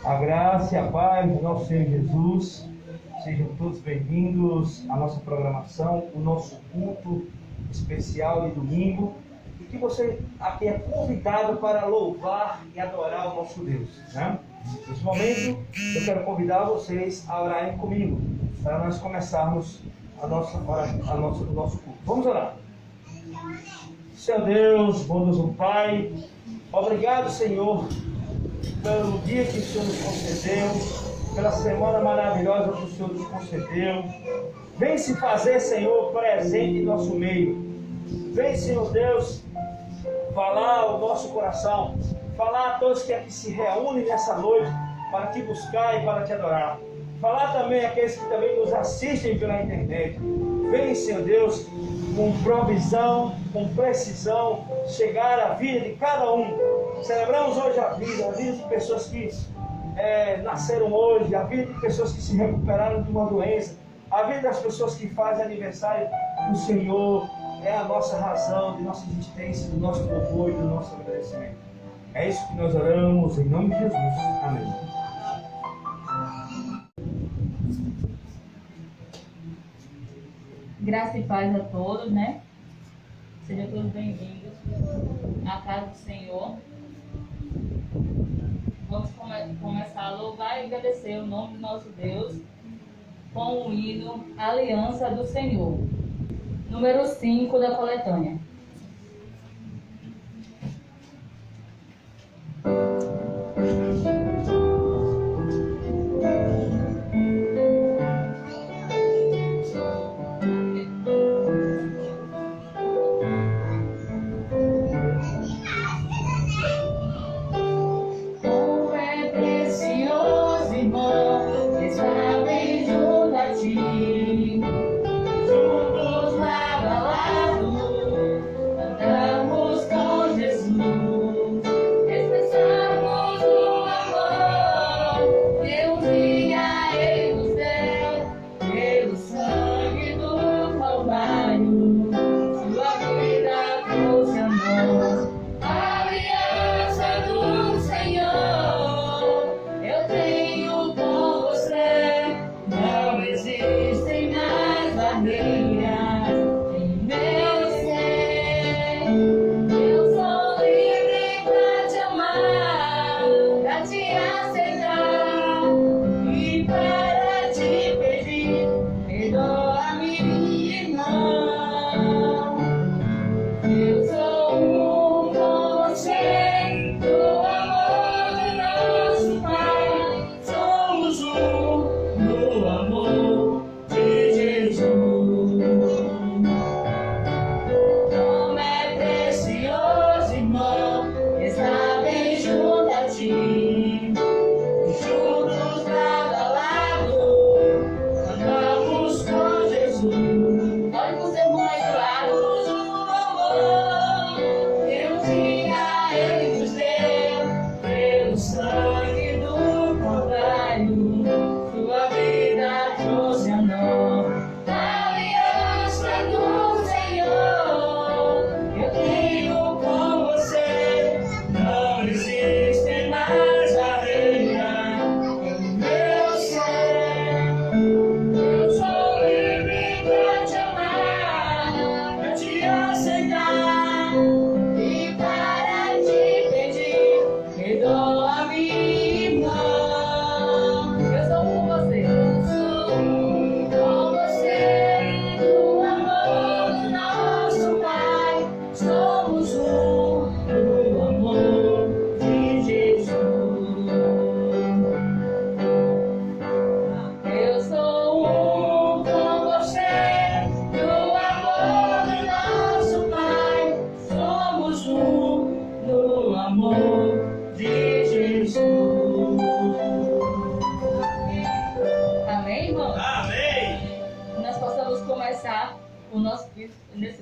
A graça e a paz do nosso Senhor Jesus. Sejam todos bem-vindos à nossa programação, o nosso culto especial de domingo. E que você aqui é convidado para louvar e adorar o nosso Deus, né? Nesse momento, eu quero convidar vocês a orarem comigo, para nós começarmos o nosso culto. Vamos orar. Senhor Deus, bondoso Pai, obrigado, Senhor, pelo dia que o Senhor nos concedeu, pela semana maravilhosa que o Senhor nos concedeu. Vem se fazer, Senhor, presente em nosso meio. Vem, Senhor Deus, falar ao nosso coração, falar a todos que aqui se reúnem nessa noite para te buscar e para te adorar. Falar também àqueles que também nos assistem pela internet. Vem, Senhor Deus, com provisão, com precisão, chegar à vida de cada um. Celebramos hoje a vida de pessoas que nasceram hoje, a vida de pessoas que se recuperaram de uma doença, a vida das pessoas que fazem aniversário. O Senhor é a nossa razão, de nossa existência, do nosso louvor e do nosso agradecimento. É isso que nós oramos em nome de Jesus. Amém. Graça e paz a todos, né? Sejam todos bem-vindos à casa do Senhor. Vamos começar a louvar e agradecer o nome do nosso Deus com o hino Aliança do Senhor, número 5 da coletânea.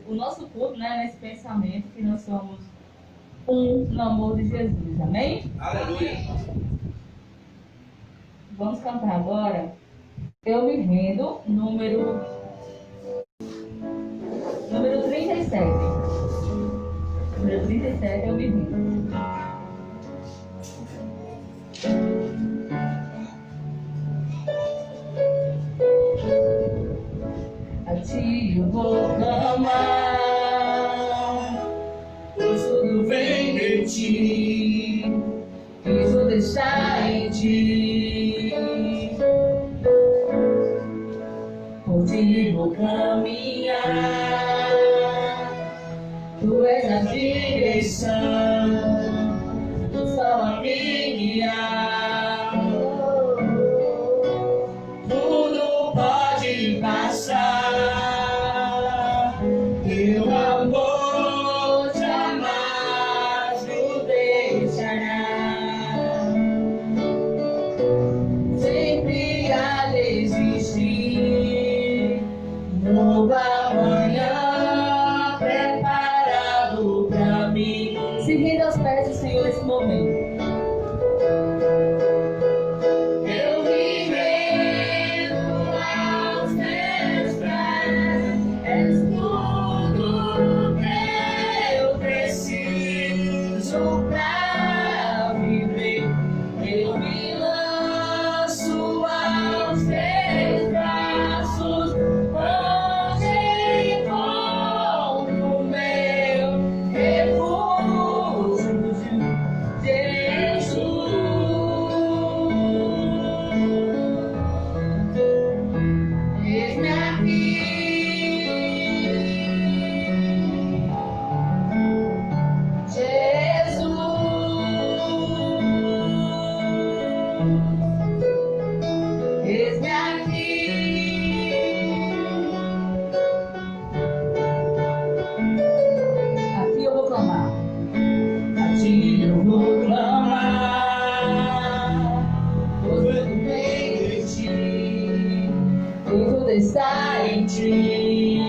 O nosso culto, né, nesse pensamento que nós somos um no amor de Jesus, amém? Aleluia! Vamos cantar agora Eu Me Rendo, número 37. Número 37, Eu Me Rendo. deixar em ti. Por ti vou caminhar, tu és a direção, tu só a me guiar. Tudo pode passar, teu amor jamais nos deixará. Sempre há de existir nova manhã preparado pra mim. Seguindo aos pés do Senhor nesse momento. Eu me rendo aos teus pés, és tudo que eu preciso pra viver. Eu me lanço aos teus braços, onde encontro o meu refúgio, Jesus. Eis-me aqui, Jesus. Eis-me aqui, aqui eu vou clamar, a ti eu vou clamar, pois tudo vem de ti, e tudo está em ti.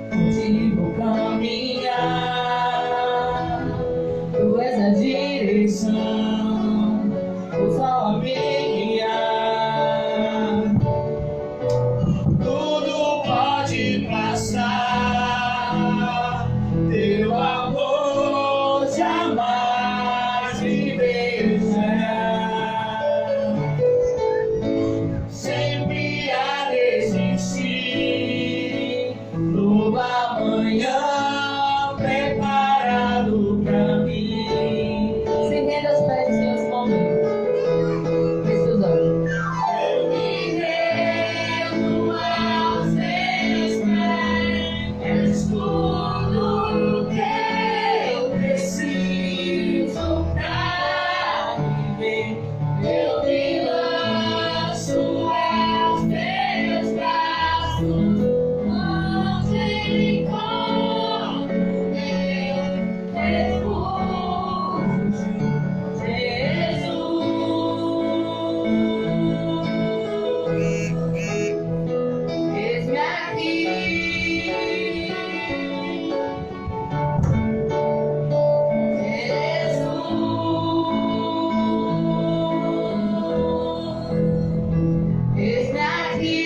Por ti vou caminhar, tu és a direção, o sol a me guiar. Tudo pode passar, teu amor jamais me deixará. Sempre há de existir nova manhã preparado pra mim. Se renda aos pés do Senhor nesse momento. Feche seus olhos. Eu me rendo aos teus pés, és tudo que eu preciso pra viver. Eu me lanço aos teus braços, onde encontro meu refúgio, Jesus. Eis-me aqui, Jesus. Eis-me aqui.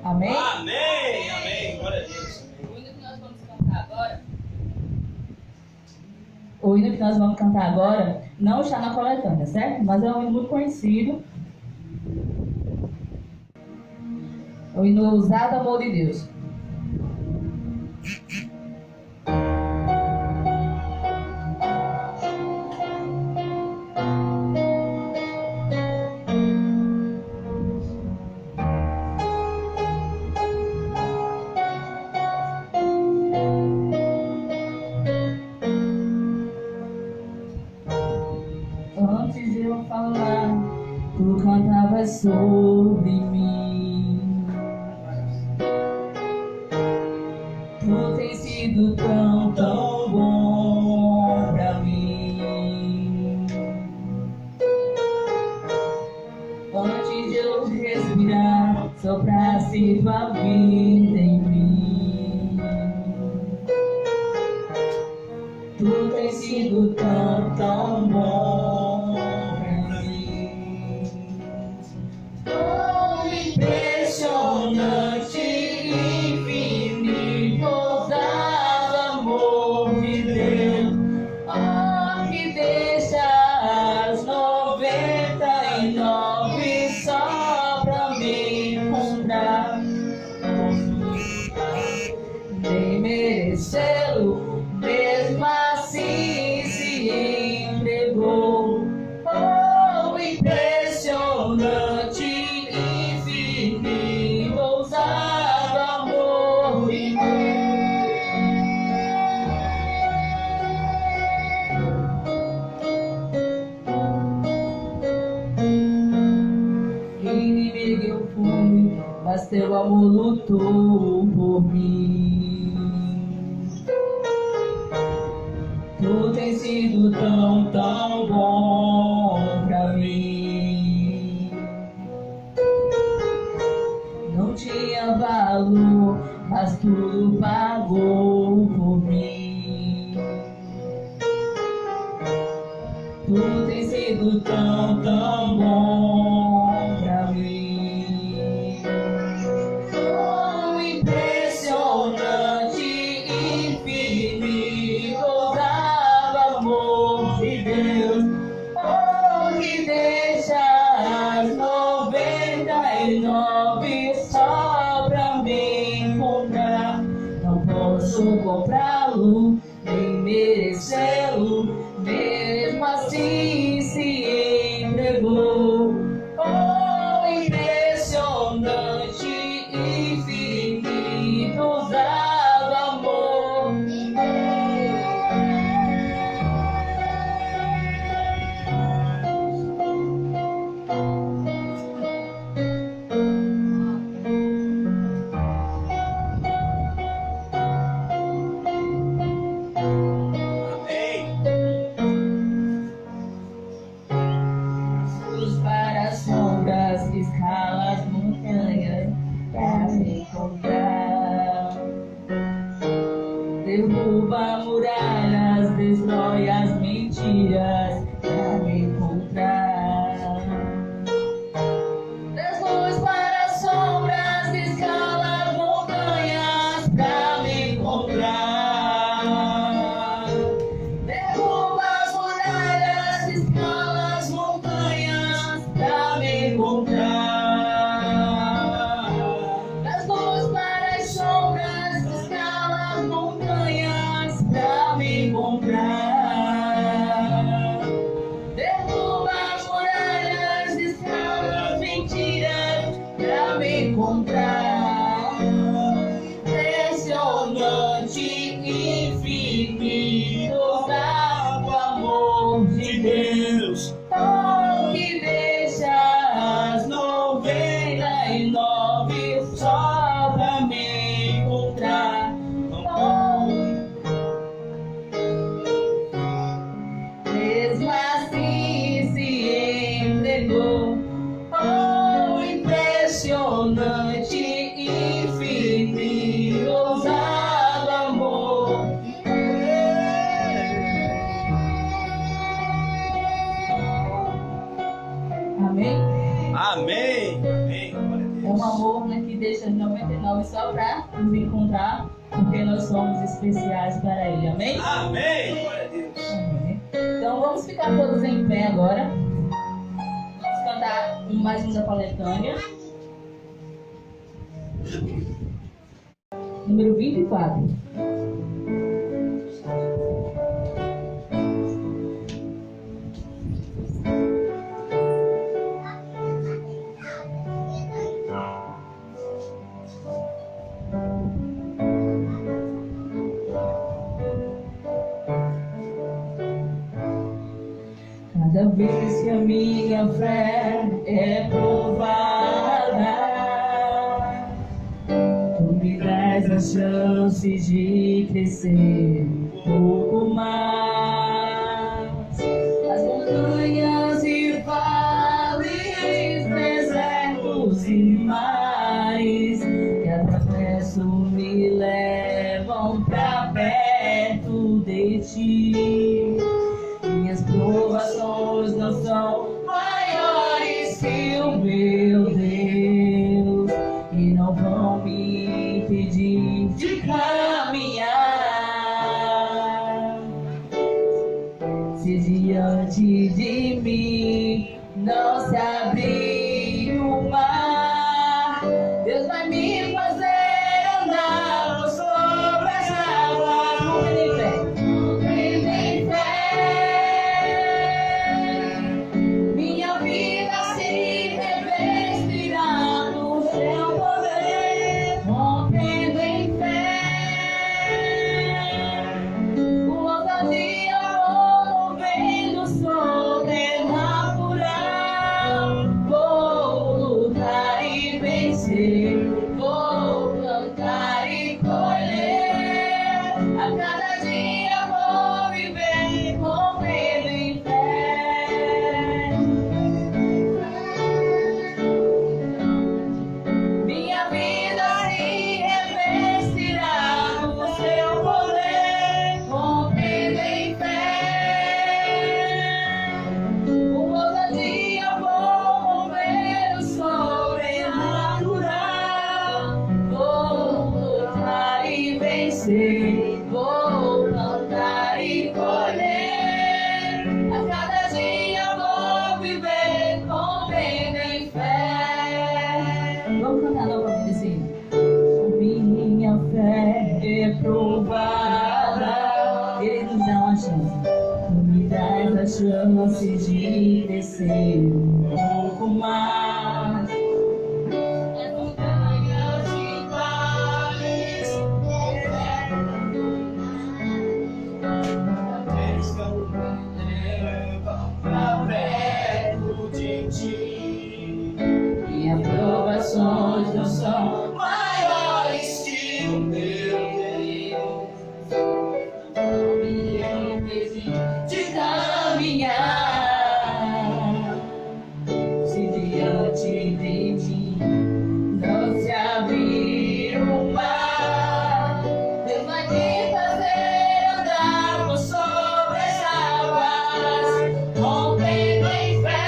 Amém? Amém, amém, glória a Deus. O hino que nós vamos cantar agora, o hino que nós vamos cantar agora não está na coletânea, certo? Mas é um hino muito conhecido. O hino Ousado Amor de Deus. Antes de eu falar, tu cantavas sobre mim. Tu tens sido tão, tão bom pra mim. Antes de eu respirar, soprasse tua vida em mim. Tu tens sido tão, tão bom pra mim. Tão impressionante, infinito, ousado amor de Deus. Oh, que deixa as 99 só pra me encontrar. merecê-lo, mesmo assim se entregou. Oh, impressionante, infinito, ousado amor de inimigo eu fui, mas teu amor lutou por mim. Tu tens sido tão, tão bom pra mim. Não tinha valor, mas tudo pagou por mim. Tu tens sido tão, tão bom pra mim. Oh, impressionante, infinito, ousado amor de Deus. Oh, que deixa as 99 só pra me encontrar. Não posso comprá-lo, nem merecê-lo, mesmo assim se entregou. Oh, impressionante, infinito, ousado amor. Luz para as sombras, escala as montanhas pra me encontrar. Derruba muralhas, destrói as mentiras pra me encontrar. Das luz para as sombras, escala as montanhas pra me encontrar. Derruba as muralhas, escala as montanhas pra me encontrar. Das luzes para as sombras, escala as montanhas pra me encontrar. Derruba as muralhas, escala as mentiras pra me encontrar. Impressionante, infinito, ousado amor de Deus. Oh, que deixa as 99 só pra me encontrar. Oh, mesmo assim se entregou. Oh, impressionante, infinito, ousado amor. Amém? Amém. Amém. Glória a É Deus. um amor, né, que deixa 99 só para nos encontrar, porque nós somos especiais para Ele. Amém? Amém. Glória a Deus. Amém. Então vamos ficar todos em pé agora. Vamos cantar mais uma coletânea. Número 24. Cada vez que a minha fé é provada, tu me dás a chance de crescer um pouco mais. As montanhas e vales, desertos e mares que atravesso me levam pra perto de ti. Minhas provações não são maiores que o meu Deus e não vão me impedir de caminhar. Se diante de mim não se abrir o mar, Deus vai me fazer andar sobre as águas. vencer, vou plantar e colher. A cada dia vou viver vivendo em fé. Vamos cantar novamente assim. Minha fé é provada. Ele nos dá uma chance. Me dá a chance de crescer um pouco mais. As montanhas e vales Pra perto de ti. e aprovações não são Maiores que o meu Deus. me impedem de caminhar. Se diante de mim não se abrir o mar, Deus vai me fazer andar por sobre as águas, rompendo em fé.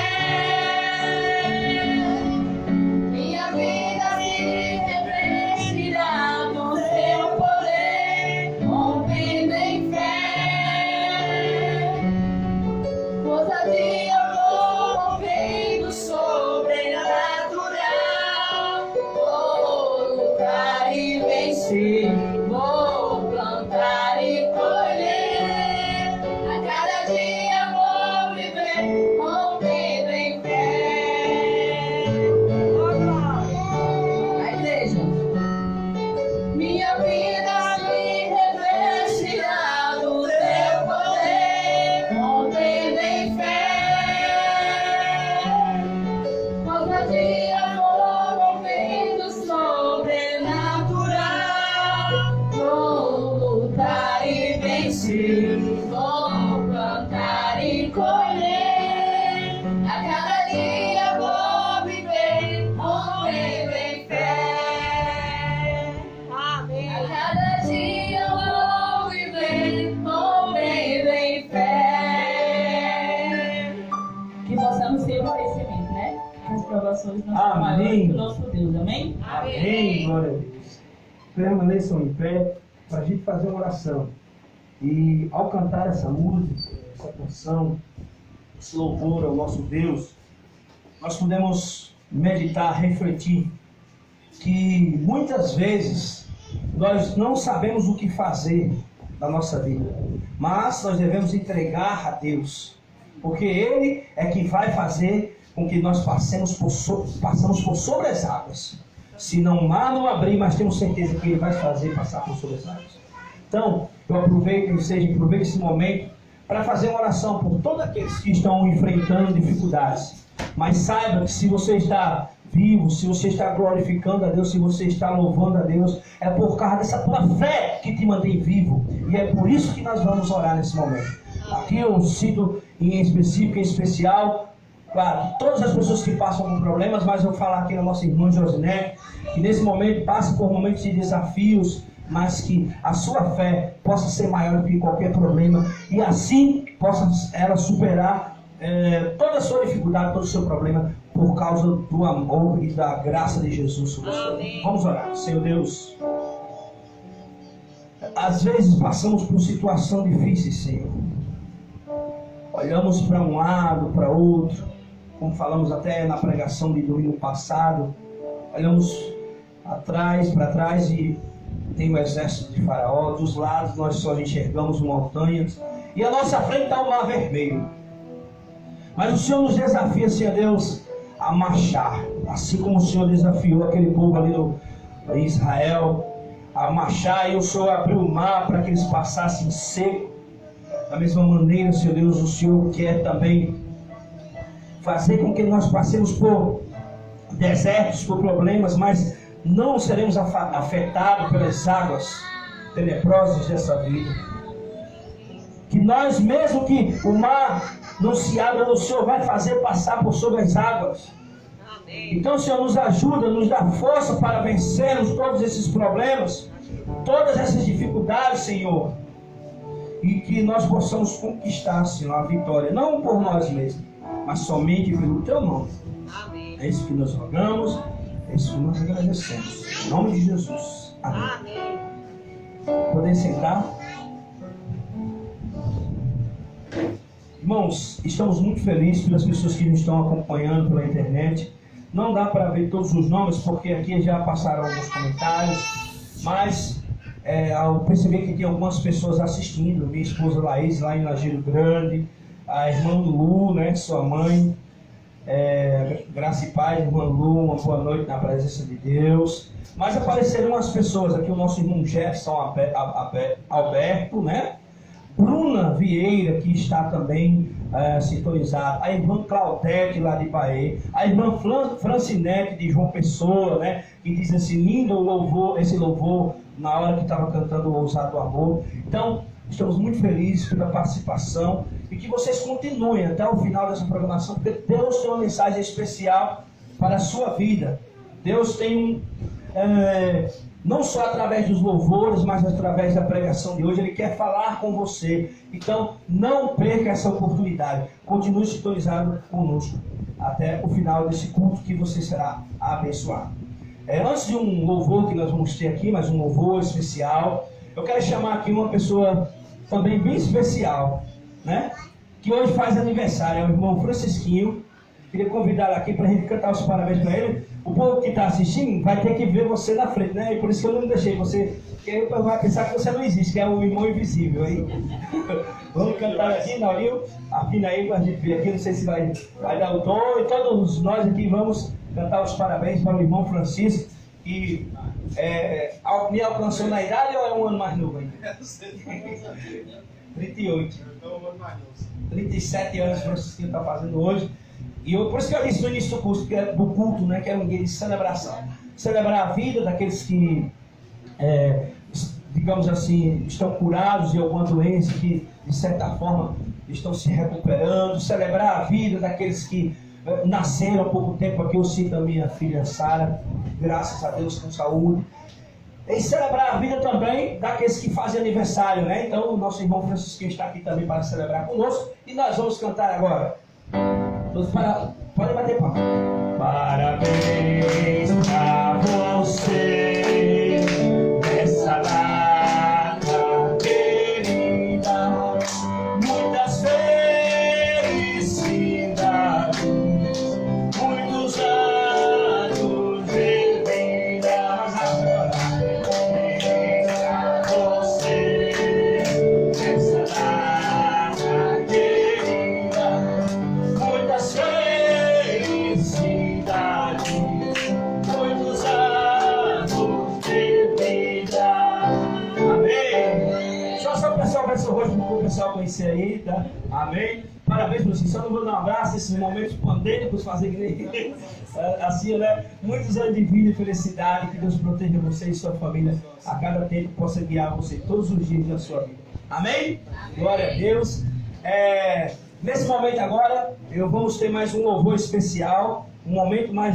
Minha vida se revestirá do seu poder, rompendo em fé. Ousadia vou movendo sobrenatural. Vou lutar e vencer, vou plantar e colher. A cada dia vou viver rompendo em fé. A igreja. Minha vida se revestirá do teu poder, rompendo em fé. Ousadia vou movendo sobrenatural. Vou lutar e vencer, vou plantar e colher. A cada dia vou viver rompendo em fé. A cada dia eu vou viver rompendo em fé. Que possamos ter o conhecimento, né? As provações não são Amém. maiores que o nosso Deus, amém? Amém, glória a Deus. Permaneçam em pé para a gente fazer uma oração. E ao cantar essa música, essa canção, esse louvor ao nosso Deus, nós podemos meditar, refletir que muitas vezes nós não sabemos o que fazer da nossa vida, mas nós devemos entregar a Deus, porque Ele é que vai fazer com que nós passamos por sobre as águas. Se não mar não abrir, mas temos certeza que Ele vai fazer passar por sobre as águas. Então, eu aproveito esse momento para fazer uma oração por todos aqueles que estão enfrentando dificuldades. Mas saiba que se você está vivo, se você está glorificando a Deus, se você está louvando a Deus, é por causa dessa tua fé que te mantém vivo. E é por isso que nós vamos orar nesse momento. Aqui eu cito em específico, em especial, claro, todas as pessoas que passam por problemas, mas eu vou falar aqui na nossa irmã Josinete, que nesse momento passa por momentos de desafios, mas que a sua fé possa ser maior do que qualquer problema, e assim possa ela superar toda a sua dificuldade, todo o seu problema, por causa do amor e da graça de Jesus sobre a sua vida. Vamos orar. Senhor Deus, às vezes passamos por situação difícil, Senhor. Olhamos para um lado, para outro, como falamos até na pregação de domingo passado. Olhamos para trás e tem o exército de Faraó. Dos lados nós só enxergamos montanhas e à nossa frente está o mar vermelho. Mas o Senhor nos desafia, Senhor Deus, a marchar, assim como o Senhor desafiou aquele povo ali em Israel a marchar, e o Senhor abriu o mar para que eles passassem seco. Da mesma maneira, Senhor Deus, o Senhor quer também fazer com que nós passemos por desertos, por problemas, mas não seremos afetados pelas águas tenebrosas dessa vida. Que nós, mesmo que o mar não se abra, o Senhor vai fazer passar por sobre as águas. Então, Senhor, nos ajuda, nos dá força para vencermos todos esses problemas, todas essas dificuldades, Senhor, e que nós possamos conquistar, Senhor, a vitória, não por nós mesmos, mas somente pelo Teu nome. Amém. É isso que nós rogamos, é isso que nós agradecemos. Em nome de Jesus. Amém. Amém. podem sentar. Irmãos, estamos muito felizes pelas pessoas que nos estão acompanhando pela internet. Não dá para ver todos os nomes, porque aqui já passaram alguns comentários, mas ao perceber que tem algumas pessoas assistindo, minha esposa Laís, lá em Lajeiro Grande, a irmã Lu, né, sua mãe, Graça e Paz, irmã Lu, uma boa noite na presença de Deus. Mas apareceram as pessoas aqui, o nosso irmão Jefferson Alberto, né? Bruna Vieira, que está também sintonizada, a irmã Claudete lá de Bahia, a irmã Francinete de João Pessoa, né? Que diz assim, lindo louvor, esse louvor na hora que estava cantando o Ousado Amor. Então, estamos muito felizes pela participação e que vocês continuem até o final dessa programação, porque Deus tem uma mensagem especial para a sua vida. Deus tem não só através dos louvores, mas através da pregação de hoje, Ele quer falar com você. Então, não perca essa oportunidade. Continue sintonizado conosco até o final desse culto, que você será abençoado. Antes de um louvor que nós vamos ter aqui, mas um louvor especial, eu quero chamar aqui uma pessoa também bem especial, né? Que hoje faz aniversário, é o irmão Francisquinho. Queria convidá-lo aqui para a gente cantar os parabéns para ele. O povo que está assistindo vai ter que ver você na frente, né? E por isso que eu não deixei você, porque vai pensar que você não existe, que é o irmão invisível aí. Vamos cantar aqui, Naurinho, afina aí para a gente ver aqui, não sei se vai dar o tom. E todos nós aqui vamos cantar os parabéns para o irmão Francisco, que me alcançou na idade ou é um ano mais novo ainda? 38. 37 anos o Francisquinho está fazendo hoje. E por isso que eu disse no início do culto, né, que era um dia de celebração. Celebrar a vida daqueles que, digamos assim, estão curados de alguma doença, que de certa forma estão se recuperando. Celebrar a vida daqueles que nasceram há pouco tempo. Aqui eu cito a minha filha Sara, graças a Deus, com saúde. E celebrar a vida também daqueles que fazem aniversário, né? Então o nosso irmão Francisquinho está aqui também para celebrar conosco. E nós vamos cantar agora. Todos podem bater palma. Parabéns pra você nessa data querida, muitas felicidades, muitos anos de vida. Parabéns pra você nessa data querida, muitas felicidades, muitos anos de vida. Amém. Só o pessoal vai seu rosto para o pessoal conhecer aí, tá? Amém. Parabéns para vocês. Só não vou dar um abraço, esses momentos pandêmicos fazer igreja. Assim, né? Muitos anos de vida e felicidade. Que Deus proteja você e sua família a cada tempo, possa guiar você todos os dias da sua vida. Amém? Glória a Deus. Nesse momento agora, vamos ter mais um louvor especial,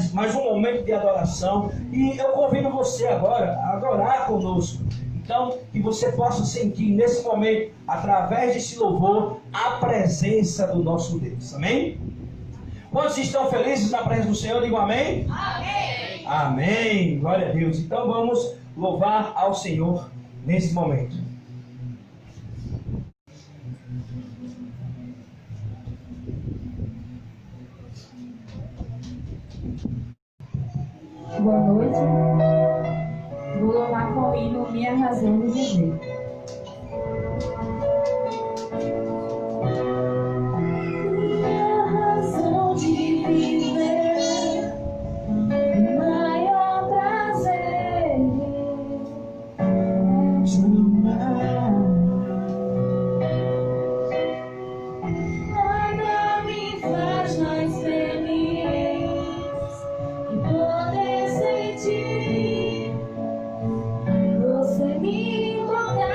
mais um momento de adoração. E eu convido você agora a adorar conosco. Então, que você possa sentir nesse momento, através desse louvor, a presença do nosso Deus. Amém? Quantos estão felizes na presença do Senhor? Digam amém? Amém! Amém! Glória a Deus. Então vamos louvar ao Senhor nesse momento. Boa noite. Vou louvar com o hino Minha Razão de Viver. Minha razão de viver, o maior prazer é te amar. Nada me faz mais feliz que poder sentir você me tocar.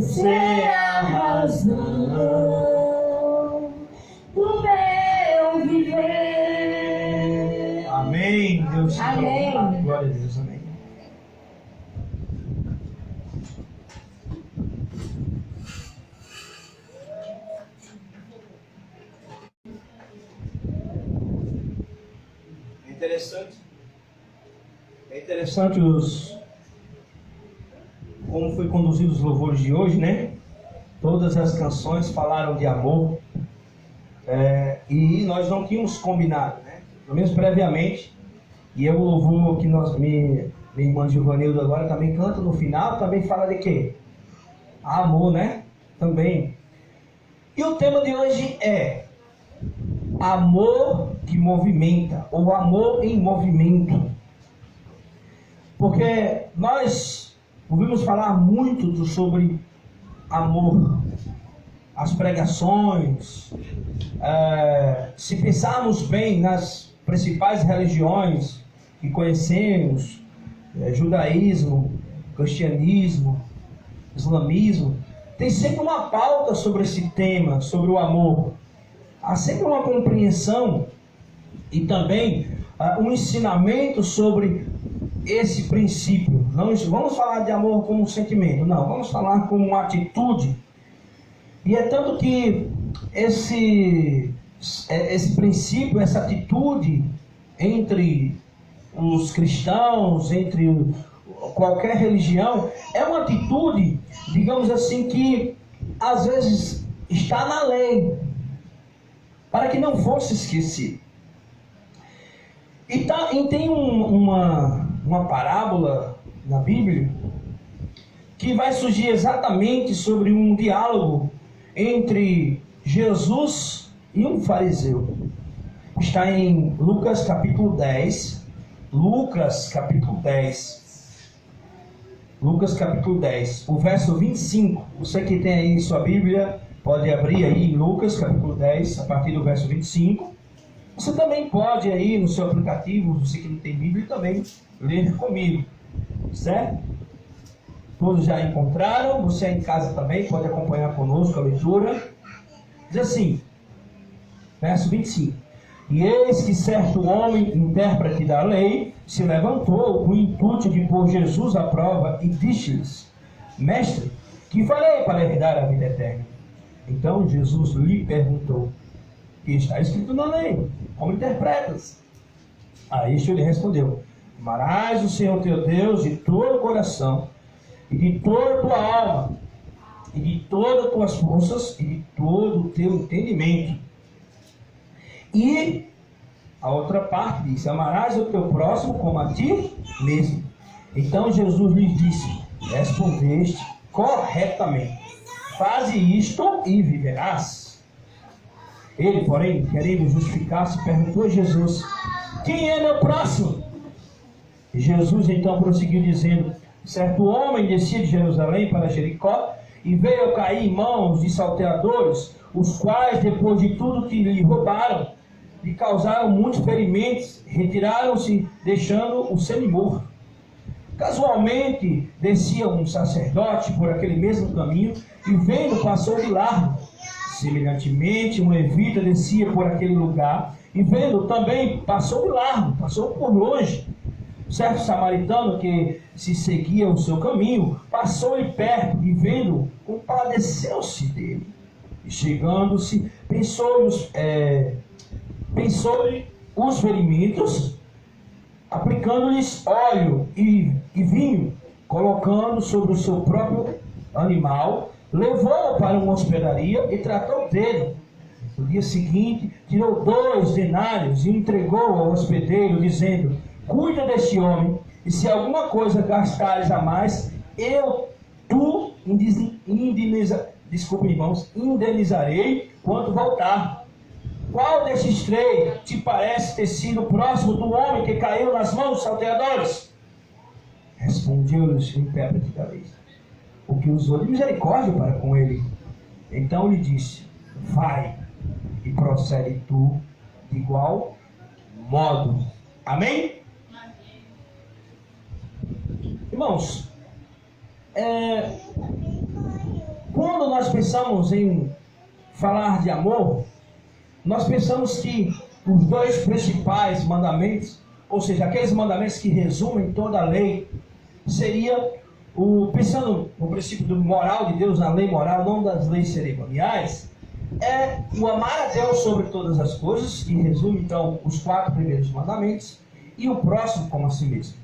Você é a razão do meu viver. Amém. Deus te Amém. louve. Glória a Deus. Amém. É interessante como foi conduzido os louvores de hoje, né? Todas as canções falaram de amor. E nós não tínhamos combinado, né? Pelo menos previamente. E o louvor que minha irmã Givanilda agora também canta no final, também fala de quê? Amor, né? Também. E o tema de hoje é amor que movimenta, ou amor em movimento. Porque nós ouvimos falar muito sobre amor, as pregações. Se pensarmos bem nas principais religiões que conhecemos, judaísmo, cristianismo, islamismo, tem sempre uma pauta sobre esse tema, sobre o amor. Há sempre uma compreensão e também um ensinamento sobre esse princípio. Não vamos falar de amor como um sentimento, não, vamos falar como uma atitude. E é tanto que esse princípio, essa atitude entre os cristãos, entre qualquer religião, é uma atitude, digamos assim, que às vezes está na lei, para que não fosse esquecido. E tem uma parábola na Bíblia que vai surgir exatamente sobre um diálogo entre Jesus e um fariseu. Está em Lucas capítulo 10. Lucas capítulo 10, o verso 25. Você que tem aí sua Bíblia, pode abrir aí em Lucas capítulo 10, a partir do verso 25. Você também pode aí no seu aplicativo, você que não tem Bíblia, também ler comigo, certo? Todos já encontraram, você em casa também pode acompanhar conosco a leitura. Diz assim, verso 25. E eis que certo homem, intérprete da lei, se levantou com o intuito de pôr Jesus à prova e disse-lhes: Mestre, que farei para herdar a vida eterna? Então Jesus lhe perguntou: que está escrito na lei, como interpretas? A isto ele respondeu: amarás o Senhor teu Deus de todo o coração, e de toda a tua alma, e de todas as tuas forças, e de todo o teu entendimento. E a outra parte diz: amarás o teu próximo como a ti mesmo. Então Jesus lhes disse: respondeste corretamente, faze isto e viverás. Ele, porém, querendo justificar-se, perguntou a Jesus: quem é meu próximo? E Jesus então prosseguiu dizendo: certo homem descia de Jerusalém para Jericó e veio a cair em mãos de salteadores, os quais, depois de tudo que lhe roubaram, lhe causaram muitos ferimentos, retiraram-se, deixando o semi-morto. Casualmente descia um sacerdote por aquele mesmo caminho e, vendo, passou de largo. Semelhantemente, um levita descia por aquele lugar e, vendo, também passou de largo, passou por longe. Certo samaritano que se seguia o seu caminho passou-lhe perto e, vendo, compadeceu-se dele. E chegando-se, pensou-lhe os ferimentos, aplicando-lhes óleo e vinho, colocando sobre o seu próprio animal, levou-o para uma hospedaria e tratou dele. No dia seguinte, tirou 2 denários e entregou ao hospedeiro, dizendo: cuida deste homem, e se alguma coisa gastares a mais, indenizarei quando voltar. Qual destes 3 te parece ter sido próximo do homem que caiu nas mãos dos salteadores? Respondeu-lhes o intérprete da lei: o que usou de misericórdia para com ele. Então lhe disse: vai e procede tu de igual modo. Amém? Irmãos, Quando nós pensamos em falar de amor, nós pensamos que os dois principais mandamentos, ou seja, aqueles mandamentos que resumem toda a lei, seria, pensando no princípio do moral de Deus, na lei moral, não das leis cerimoniais, é o amar a Deus sobre todas as coisas, que resume então os 4 primeiros mandamentos, e o próximo como a si mesmo.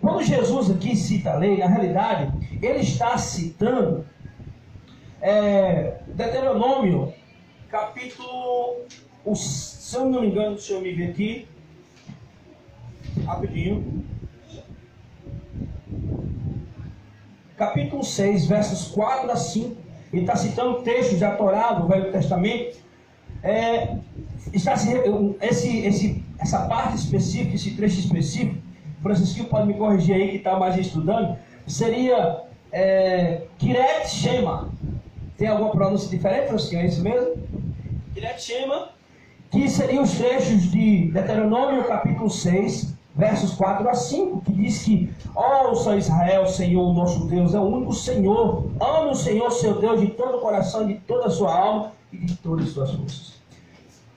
Quando Jesus aqui cita a lei, na realidade, ele está citando Deuteronômio, capítulo, se eu não me engano, deixa eu me ver aqui, rapidinho, capítulo 6, versos 4 a 5, ele está citando textos da Torá, do Velho Testamento, essa parte específica, esse trecho específico, Francisco pode me corrigir aí que está mais estudando, seria Kiret Shema. Tem alguma pronúncia diferente, Francisco? É isso mesmo? Kiret Shema, que seriam os trechos de Deuteronômio capítulo 6, versos 4 a 5, que diz que ouça Israel, Senhor, o nosso Deus é o único Senhor. Ame o Senhor, seu Deus, de todo o coração, de toda a sua alma e de todas as suas forças.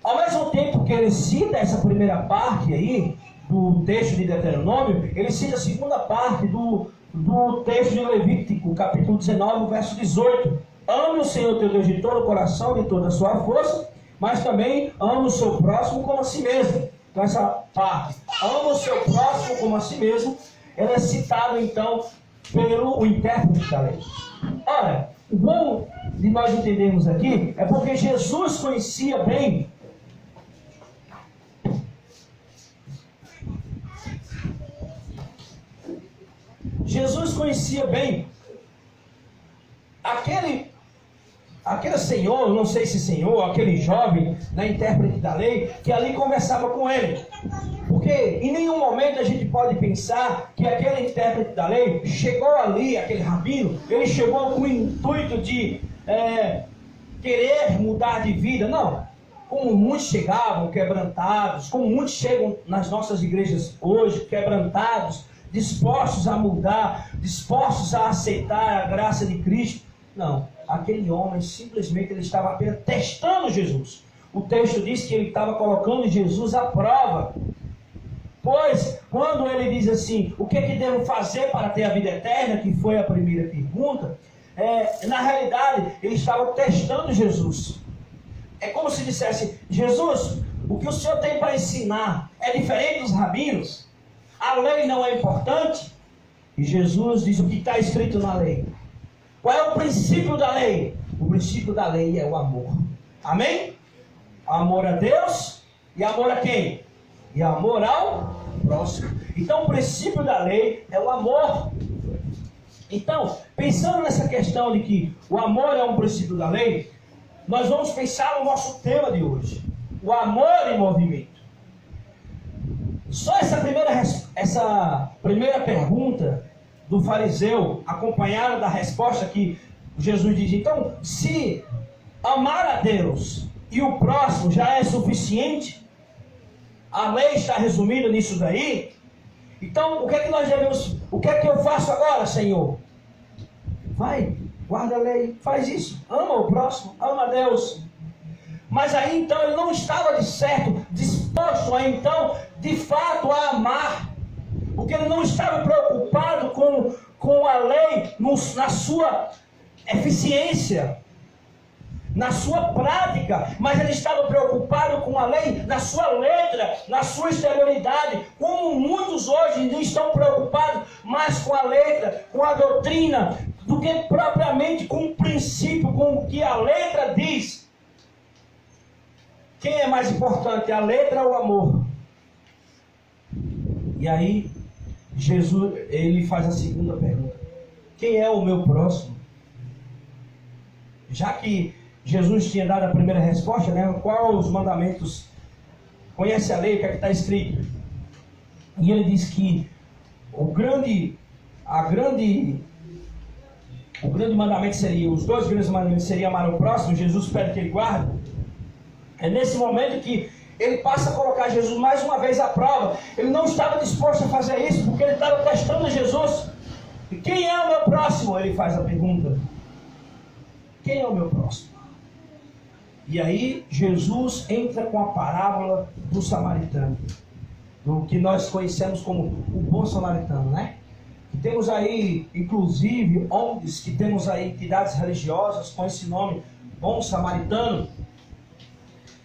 Ao mesmo tempo que ele cita essa primeira parte aí, do texto de Deuteronômio, ele cita a segunda parte do texto de Levítico, capítulo 19, verso 18. Ame o Senhor teu Deus de todo o coração, de toda a sua força, mas também ame o seu próximo como a si mesmo. Então essa parte, ame o seu próximo como a si mesmo, ela é citada então pelo intérprete da lei. Ora, o bom de nós entendermos aqui é porque Jesus conhecia bem aquele senhor, não sei se senhor, aquele jovem, intérprete da lei, que ali conversava com ele. Porque em nenhum momento a gente pode pensar que aquele intérprete da lei chegou ali, aquele rabino, ele chegou com o intuito de querer mudar de vida. Não. Como muitos chegavam quebrantados, como muitos chegam nas nossas igrejas hoje quebrantados, dispostos a mudar, dispostos a aceitar a graça de Cristo. Não, aquele homem simplesmente ele estava apenas testando Jesus. O texto diz que ele estava colocando Jesus à prova. Pois, quando ele diz assim, o que devo fazer para ter a vida eterna, que foi a primeira pergunta, na realidade, ele estava testando Jesus. É como se dissesse, Jesus, o que o Senhor tem para ensinar é diferente dos rabinos? A lei não é importante? E Jesus diz o que está escrito na lei. Qual é o princípio da lei? O princípio da lei é o amor. Amém? Amor a Deus e amor a quem? E amor ao próximo. Então o princípio da lei é o amor. Então, pensando nessa questão de que o amor é um princípio da lei, nós vamos pensar no nosso tema de hoje. O amor em movimento. Só essa primeira pergunta do fariseu, acompanhada da resposta que Jesus diz, então, se amar a Deus e o próximo já é suficiente, a lei está resumida nisso daí, então o que é que nós devemos, o que é que eu faço agora, Senhor? Vai, guarda a lei, faz isso, ama o próximo, ama a Deus. Mas aí então ele não estava disposto a então, de fato, a amar. Porque ele não estava preocupado com a lei na sua eficiência, na sua prática, mas ele estava preocupado com a lei na sua letra, na sua exterioridade, como muitos hoje não estão preocupados mais com a letra, com a doutrina, do que propriamente com o princípio, com o que a letra diz. Quem é mais importante, a letra ou o amor? E aí, Jesus, ele faz a segunda pergunta. Quem é o meu próximo? Já que Jesus tinha dado a primeira resposta, qual os mandamentos? Conhece a lei, o que é que está escrito? E ele diz que o grande mandamento seria, os dois grandes mandamentos seriam amar o próximo, Jesus pede que ele guarde. É nesse momento que ele passa a colocar Jesus mais uma vez à prova. Ele não estava disposto a fazer isso, porque ele estava testando Jesus. E quem é o meu próximo? Ele faz a pergunta. quem é o meu próximo? E aí Jesus entra com a parábola do samaritano, do que nós conhecemos como o bom samaritano, né? E temos aí, inclusive, ONGs, que temos aí entidades religiosas com esse nome, bom samaritano.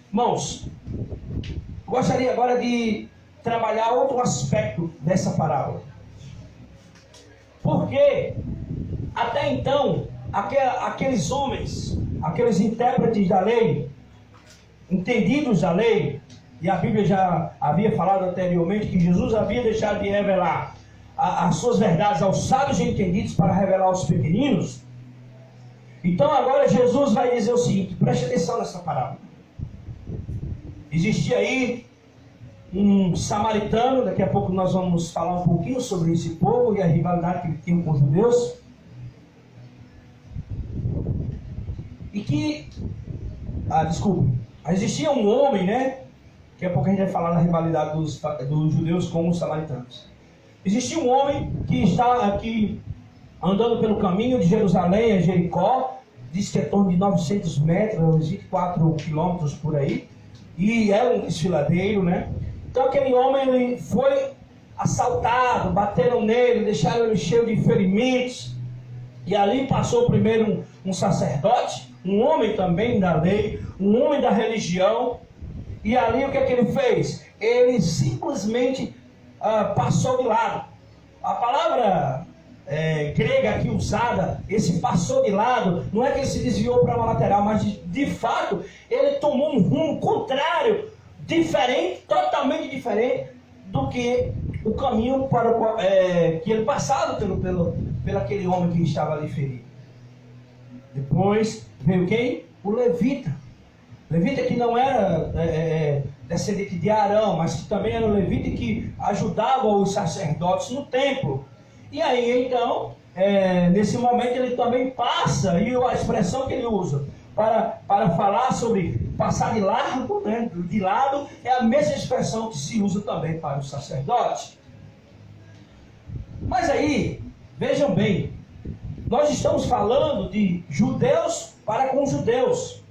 Irmãos, gostaria agora de trabalhar outro aspecto dessa parábola. Porque até então, aqueles homens, aqueles intérpretes da lei, entendidos da lei, e a Bíblia já havia falado anteriormente que Jesus havia deixado de revelar as suas verdades aos sábios e entendidos para revelar aos pequeninos. Então agora Jesus vai dizer o seguinte, preste atenção nessa parábola. Existia aí um samaritano, daqui a pouco nós vamos falar um pouquinho sobre esse povo e a rivalidade que ele tinha com os judeus. E que, existia um homem, né? Daqui a pouco a gente vai falar da rivalidade dos judeus com os samaritanos. Existia um homem que estava aqui andando pelo caminho de Jerusalém a Jericó, diz que é em torno de 900 metros, 24 quilômetros por aí, e era um desfiladeiro, né? Então aquele homem ele foi assaltado, bateram nele, deixaram ele cheio de ferimentos, e ali passou primeiro um sacerdote, um homem também da lei, um homem da religião, e ali o que é que ele fez? Ele simplesmente passou de lado. A palavra grega aqui usada, esse passou de lado, não é que ele se desviou para uma lateral, mas de fato ele tomou um rumo contrário, diferente, totalmente diferente do que o caminho para que ele passava pelo aquele homem que estava ali ferido. Depois veio quem? O levita. Levita que não era descendente de Arão, mas que também era um levita que ajudava os sacerdotes no templo. E aí então, nesse momento ele também passa, e a expressão que ele usa para falar sobre passar de lado, né, de lado, é a mesma expressão que se usa também para os sacerdotes. Mas aí, vejam bem, nós estamos falando de judeus para com judeus,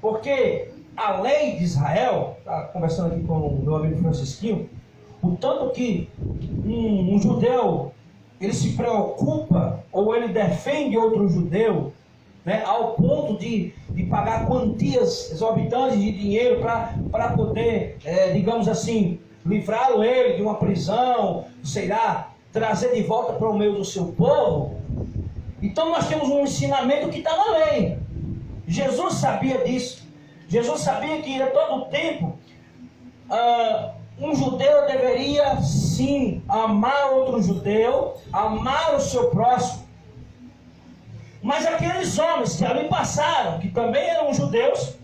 porque a lei de Israel, está conversando aqui com o meu amigo Francisquinho, o tanto que um judeu, ele se preocupa, ou ele defende outro judeu, né, ao ponto de pagar quantias exorbitantes de dinheiro para poder, digamos assim, livrá-lo ele de uma prisão, sei lá, trazer de volta para o meio do seu povo. Então nós temos um ensinamento que está na lei. Jesus sabia disso. Jesus sabia que a todo tempo um judeu deveria sim amar outro judeu, amar o seu próximo. Mas aqueles homens que ali passaram, que também eram judeus,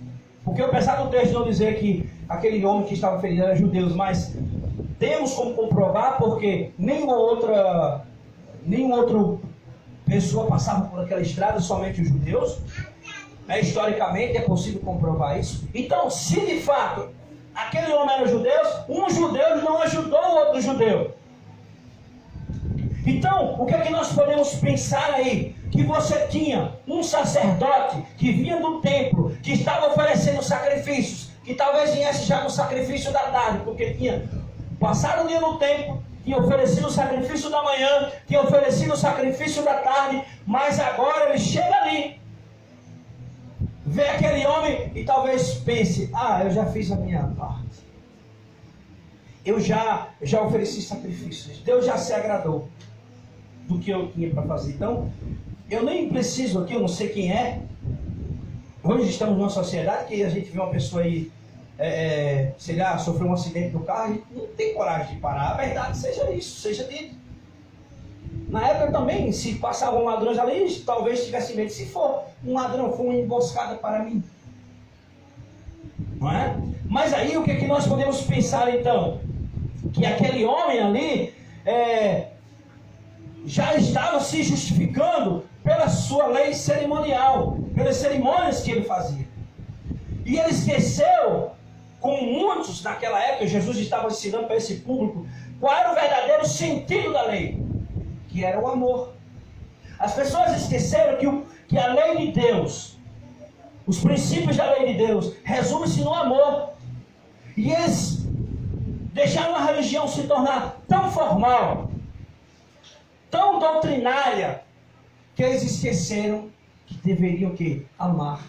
porque apesar do texto não dizer que aquele homem que estava ferido era judeu, mas temos como comprovar, porque nenhuma outra pessoa passava por aquela estrada, somente os judeus. Historicamente é possível comprovar isso. Então, se de fato aquele homem era judeu, um judeu não ajudou o outro judeu. Então, o que é que nós podemos pensar aí? Que você tinha um sacerdote que vinha do templo, que estava oferecendo sacrifícios, que talvez viesse já no sacrifício da tarde, porque tinha passado o dia no templo, tinha oferecido o sacrifício da manhã, tinha oferecido o sacrifício da tarde, mas agora ele chega ali, vê aquele homem e talvez pense, eu já fiz a minha parte. Eu já ofereci sacrifícios. Deus já se agradou do que eu tinha para fazer. Então, eu nem preciso aqui, eu não sei quem é. Hoje estamos numa sociedade que a gente vê uma pessoa aí, sei lá, sofreu um acidente no carro e não tem coragem de parar. A verdade seja isso, seja dito. Na época também, se passavam ladrões ali, talvez tivesse medo. Se for um ladrão, for uma emboscada para mim. Não é? Mas aí o que é que nós podemos pensar então? Que aquele homem ali já estava se justificando pela sua lei cerimonial, pelas cerimônias que ele fazia. E ele esqueceu, como muitos naquela época, Jesus estava ensinando para esse público, qual era o verdadeiro sentido da lei, que era o amor. As pessoas esqueceram que a lei de Deus, os princípios da lei de Deus, resumem-se no amor. E eles deixaram a religião se tornar tão formal, tão doutrinária, que eles esqueceram que deveriam amar.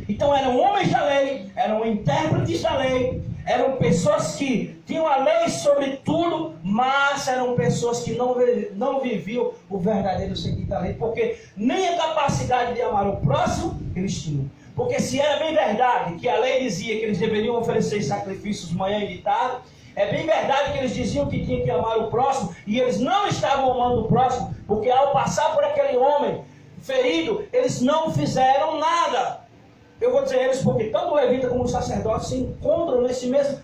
Então eram homens da lei, eram intérpretes da lei, eram pessoas que tinham a lei sobre tudo, mas eram pessoas que não viviam o verdadeiro sentido da lei, porque nem a capacidade de amar o próximo eles tinham. Porque se era bem verdade que a lei dizia que eles deveriam oferecer sacrifícios manhã e de tarde, é bem verdade que eles diziam que tinham que amar o próximo, e eles não estavam amando o próximo, porque ao passar por aquele homem ferido, eles não fizeram nada. Eu vou dizer eles porque tanto o levita como o sacerdote se encontram nesse mesmo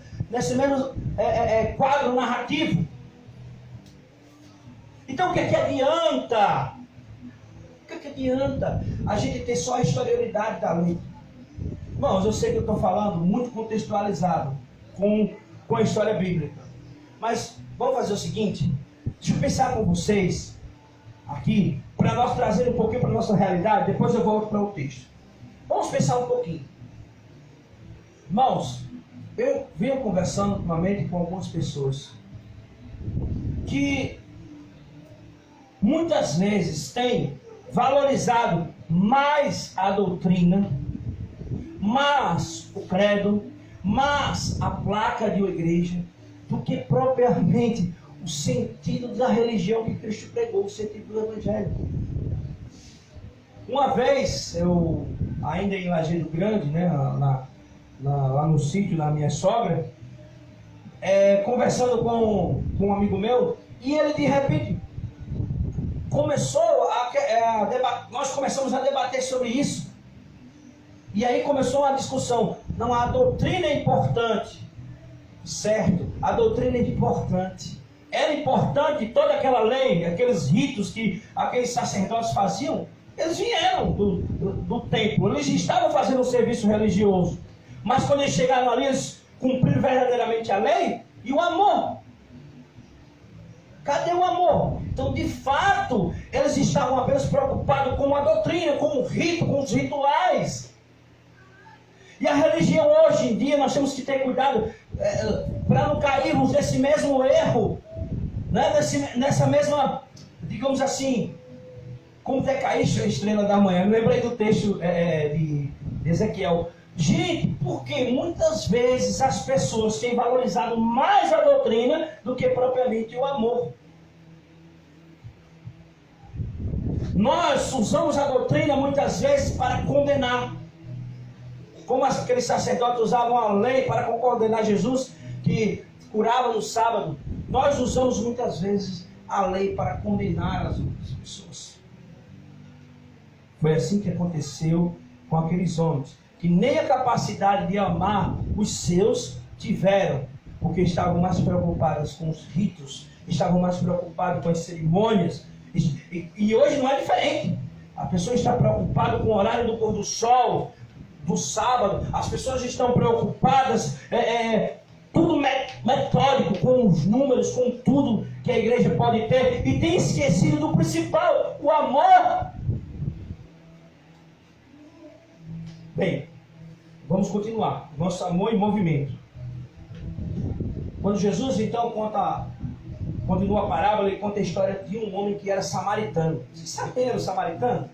quadro narrativo. Então o que adianta? O que adianta a gente ter só a historialidade da lei? Irmãos, eu sei que eu estou falando muito contextualizado com a história bíblica. Mas vamos fazer o seguinte, deixa eu pensar com vocês aqui, para nós trazer um pouquinho para a nossa realidade, depois eu volto para o texto. Vamos pensar um pouquinho. Irmãos, eu venho conversando ultimamente com algumas pessoas que muitas vezes têm valorizado mais a doutrina, mais o credo, mais a placa de uma igreja, do que propriamente o sentido da religião que Cristo pregou, o sentido do Evangelho. Uma vez, eu ainda em Lajeado Grande, né, lá no sítio da minha sogra, conversando com um amigo meu, e ele de repente começou nós começamos a debater sobre isso. E aí começou uma discussão. Não, a doutrina é importante. Certo, a doutrina é importante. Era importante toda aquela lei, aqueles ritos que aqueles sacerdotes faziam. Eles vieram do templo, eles estavam fazendo um serviço religioso. Mas quando eles chegaram ali, eles cumpriram verdadeiramente a lei e o amor. Cadê o amor? Então, de fato, eles estavam apenas preocupados com a doutrina, com o rito, com os rituais. E a religião hoje em dia, nós temos que ter cuidado para não cairmos nesse mesmo erro, né? Nessa mesma, digamos assim, como decaíste a estrela da manhã. Eu lembrei do texto de Ezequiel. Gente, porque muitas vezes as pessoas têm valorizado mais a doutrina do que propriamente o amor. Nós usamos a doutrina muitas vezes para condenar. Como aqueles sacerdotes usavam a lei para condenar Jesus, que curava no sábado. Nós usamos muitas vezes a lei para condenar as outras pessoas. Foi assim que aconteceu com aqueles homens, que nem a capacidade de amar os seus tiveram, porque estavam mais preocupados com os ritos, estavam mais preocupados com as cerimônias. E hoje não é diferente. A pessoa está preocupada com o horário do pôr do sol, do sábado. As pessoas estão preocupadas, tudo metódico, com os números, com tudo que a igreja pode ter, e tem esquecido do principal, o amor. Bem, vamos continuar. Nosso amor em movimento. Quando Jesus então continua a parábola, ele conta a história de um homem que era samaritano. Vocês sabem quem era o samaritano?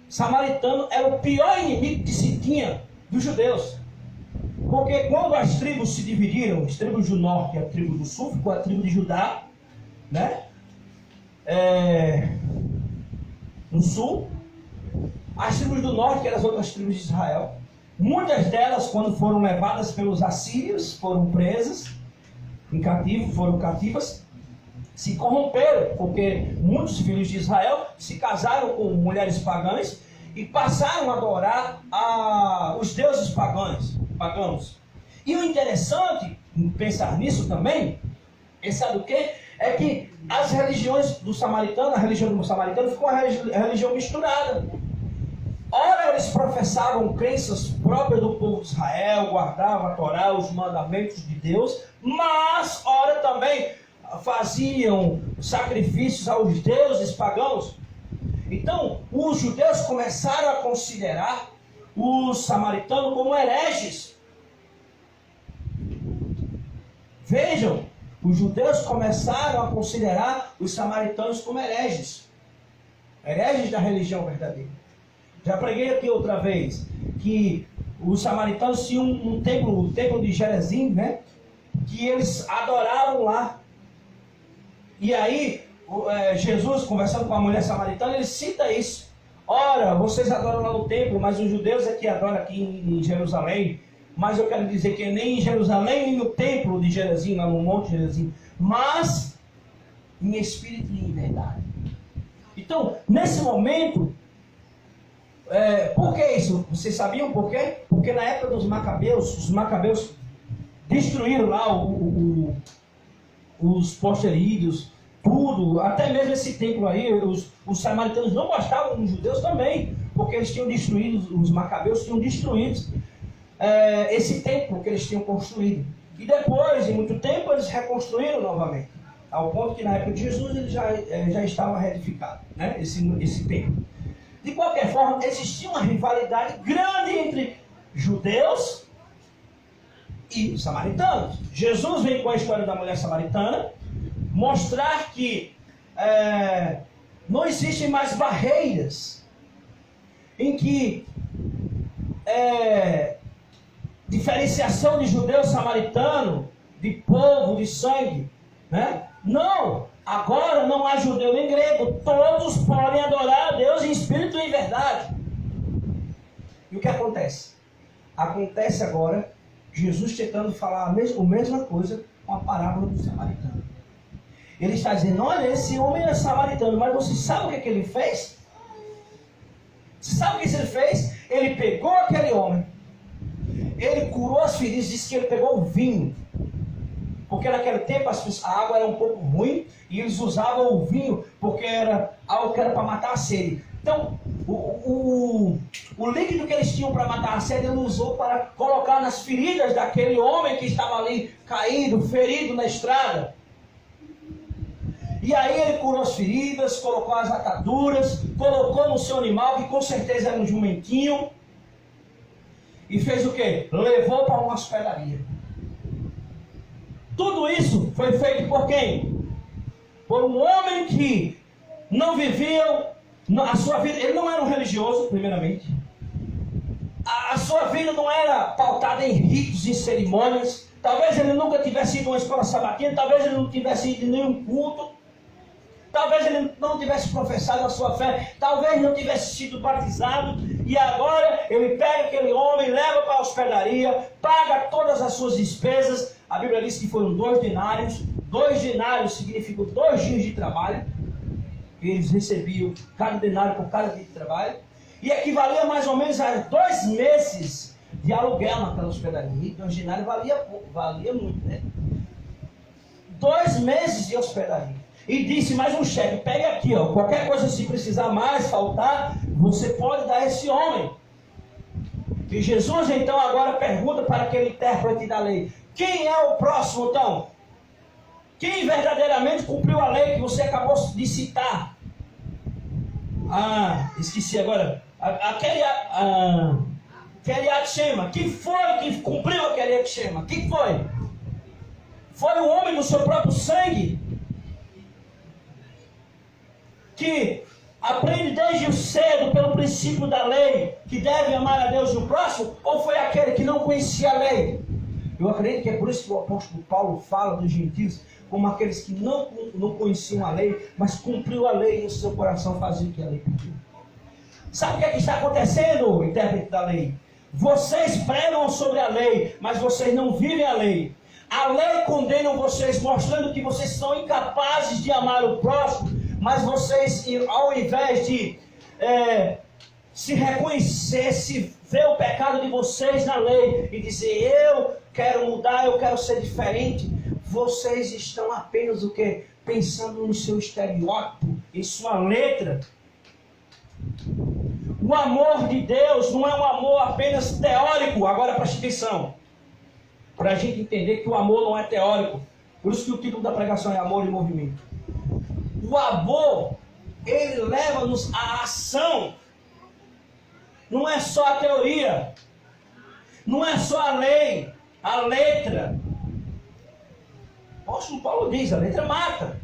Samaritano era o pior inimigo que se tinha dos judeus. Porque quando as tribos se dividiram, as tribos do norte e a tribo do sul, ficou a tribo de Judá, né? No sul, as tribos do norte, que eram as outras tribos de Israel, muitas delas, quando foram levadas pelos assírios, foram presas em cativo, foram cativas, se corromperam, porque muitos filhos de Israel se casaram com mulheres pagãs e passaram a adorar os deuses pagãos. E o interessante em pensar nisso também, sabe o quê? É que as religiões do samaritano, a religião do samaritano ficou uma religião misturada. Ora, eles professavam crenças próprias do povo de Israel, guardavam a Torá, os mandamentos de Deus, mas, ora também, faziam sacrifícios aos deuses pagãos. Então, os judeus começaram a considerar os samaritanos como hereges. Vejam, os judeus começaram a considerar os samaritanos como hereges. Hereges da religião verdadeira. Já preguei aqui outra vez que os samaritanos tinham um templo, o templo de Gerizim, né? Que eles adoravam lá. E aí, Jesus, conversando com a mulher samaritana, ele cita isso. Ora, vocês adoram lá no templo, mas os judeus é que adoram aqui em Jerusalém. Mas eu quero dizer que nem em Jerusalém, nem no templo de Gerizim, lá no Monte Gerizim, mas em espírito e em verdade. Então, nesse momento, por que isso? Vocês sabiam por quê? Porque na época dos Macabeus, os Macabeus destruíram lá os posterídeos, tudo, até mesmo esse templo aí, os samaritanos não gostavam dos judeus também, porque eles tinham destruído, os Macabeus tinham destruído esse templo que eles tinham construído. E depois, em muito tempo, eles reconstruíram novamente, ao ponto que na época de Jesus ele já estava reedificado, né? esse templo. De qualquer forma, existia uma rivalidade grande entre judeus e samaritanos. Jesus vem com a história da mulher samaritana mostrar que não existem mais barreiras em que diferenciação de judeu samaritano, de povo, de sangue, né? Não, agora não há judeu nem grego, todos podem adorar a Deus em espírito e em verdade. E o que acontece? Acontece agora Jesus tentando falar a mesma coisa com a parábola do samaritano. Ele está dizendo, olha, esse homem é samaritano, mas você sabe o que ele fez? Você sabe o que ele fez? Ele pegou aquele homem, ele curou as feridas, disse que ele pegou o vinho. Porque naquele tempo a água era um pouco ruim e eles usavam o vinho porque era algo que era para matar a sede. Então, o líquido que eles tinham para matar a sede, ele usou para colocar nas feridas daquele homem que estava ali caído, ferido na estrada. E aí ele curou as feridas, colocou as ataduras, colocou no seu animal, que com certeza era um jumentinho, e fez o quê? Levou para uma hospedaria. Tudo isso foi feito por quem? Por um homem que não vivia a sua vida. Ele não era um religioso, primeiramente. A sua vida não era pautada em ritos e cerimônias. Talvez ele nunca tivesse ido a uma escola sabatina. Talvez ele não tivesse ido em nenhum culto. Talvez ele não tivesse professado a sua fé. Talvez não tivesse sido batizado. E agora ele pega aquele homem, leva para a hospedaria, paga todas as suas despesas. A Bíblia diz que foram 2 denários. 2 denários significam 2 dias de trabalho. Eles recebiam cada denário por cada dia de trabalho. E equivalia mais ou menos a 2 meses de aluguel naquela hospedaria. E 2 denários valia muito, né? 2 meses de hospedaria. E disse mais um cheque, pegue aqui, ó, qualquer coisa se precisar mais, faltar, você pode dar a esse homem. E Jesus então agora pergunta para aquele intérprete da lei, quem é o próximo então? Quem verdadeiramente cumpriu a lei que você acabou de citar? Esqueci agora. Keriat Shema. Quem foi que cumpriu a Keriat Shema? Quem foi? Foi o homem no seu próprio sangue? Que aprende desde cedo pelo princípio da lei que deve amar a Deus e o próximo, ou foi aquele que não conhecia a lei? Eu acredito que é por isso que o apóstolo Paulo fala dos gentios como aqueles que não conheciam a lei, mas cumpriu a lei e o seu coração fazia o que a lei pediu. Sabe o que é que está acontecendo, intérprete da lei? Vocês pregam sobre a lei, mas vocês não vivem a lei. A lei condena vocês, mostrando que vocês são incapazes de amar o próximo, mas vocês, ao invés de se reconhecer, se ver o pecado de vocês na lei e dizer, eu quero mudar, eu quero ser diferente, vocês estão apenas o quê? Pensando no seu estereótipo, em sua letra. O amor de Deus não é um amor apenas teórico. Agora preste atenção, para a gente entender que o amor não é teórico. Por isso que o título da pregação é Amor e Movimento. O amor, ele leva-nos à ação. Não é só a teoria. Não é só a lei, a letra. O apóstolo Paulo diz, a letra mata.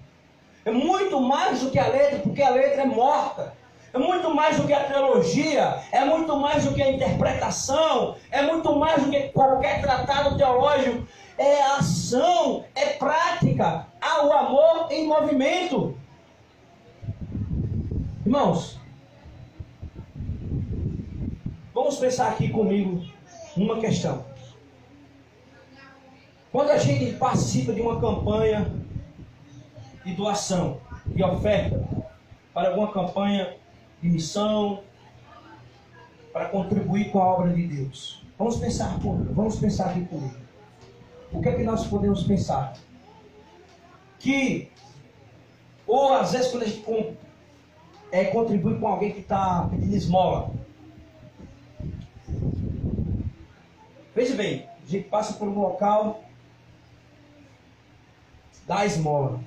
É muito mais do que a letra, porque a letra é morta. É muito mais do que a teologia, é muito mais do que a interpretação, é muito mais do que qualquer tratado teológico. É ação, é prática, há o amor em movimento. Irmãos, vamos pensar aqui comigo numa questão. Quando a gente participa de uma campanha de doação, de oferta, para alguma campanha de missão, para contribuir com a obra de Deus. Vamos pensar aqui comigo. O que é que nós podemos pensar? Que, ou às vezes quando a gente contribui com alguém que está pedindo esmola. Veja bem, a gente passa por um local, dá esmola.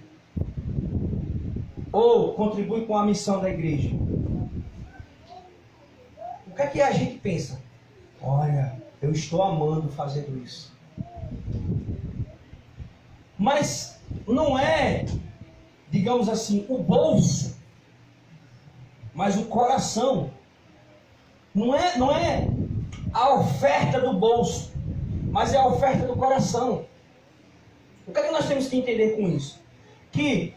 Ou contribui com a missão da igreja. O que é que a gente pensa? Olha, eu estou amando fazendo isso. Mas não é, digamos assim, o bolso, mas o coração. Não é a oferta do bolso, mas é a oferta do coração. O que é que nós temos que entender com isso? Que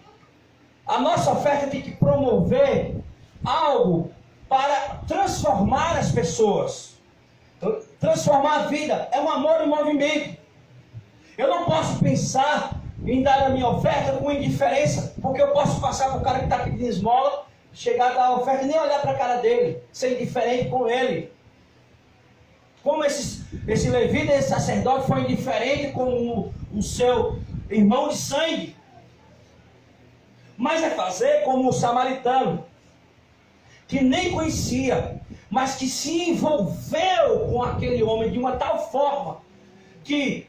a nossa oferta tem que promover algo para transformar as pessoas. Transformar a vida. É um amor em movimento. Eu não posso pensar em dar a minha oferta com indiferença, porque eu posso passar para o cara que está pedindo esmola, chegar a dar a oferta e nem olhar para a cara dele, ser indiferente com ele. Como esse levita, esse sacerdote foi indiferente com o seu irmão de sangue. Mas é fazer como o samaritano, que nem conhecia, mas que se envolveu com aquele homem de uma tal forma que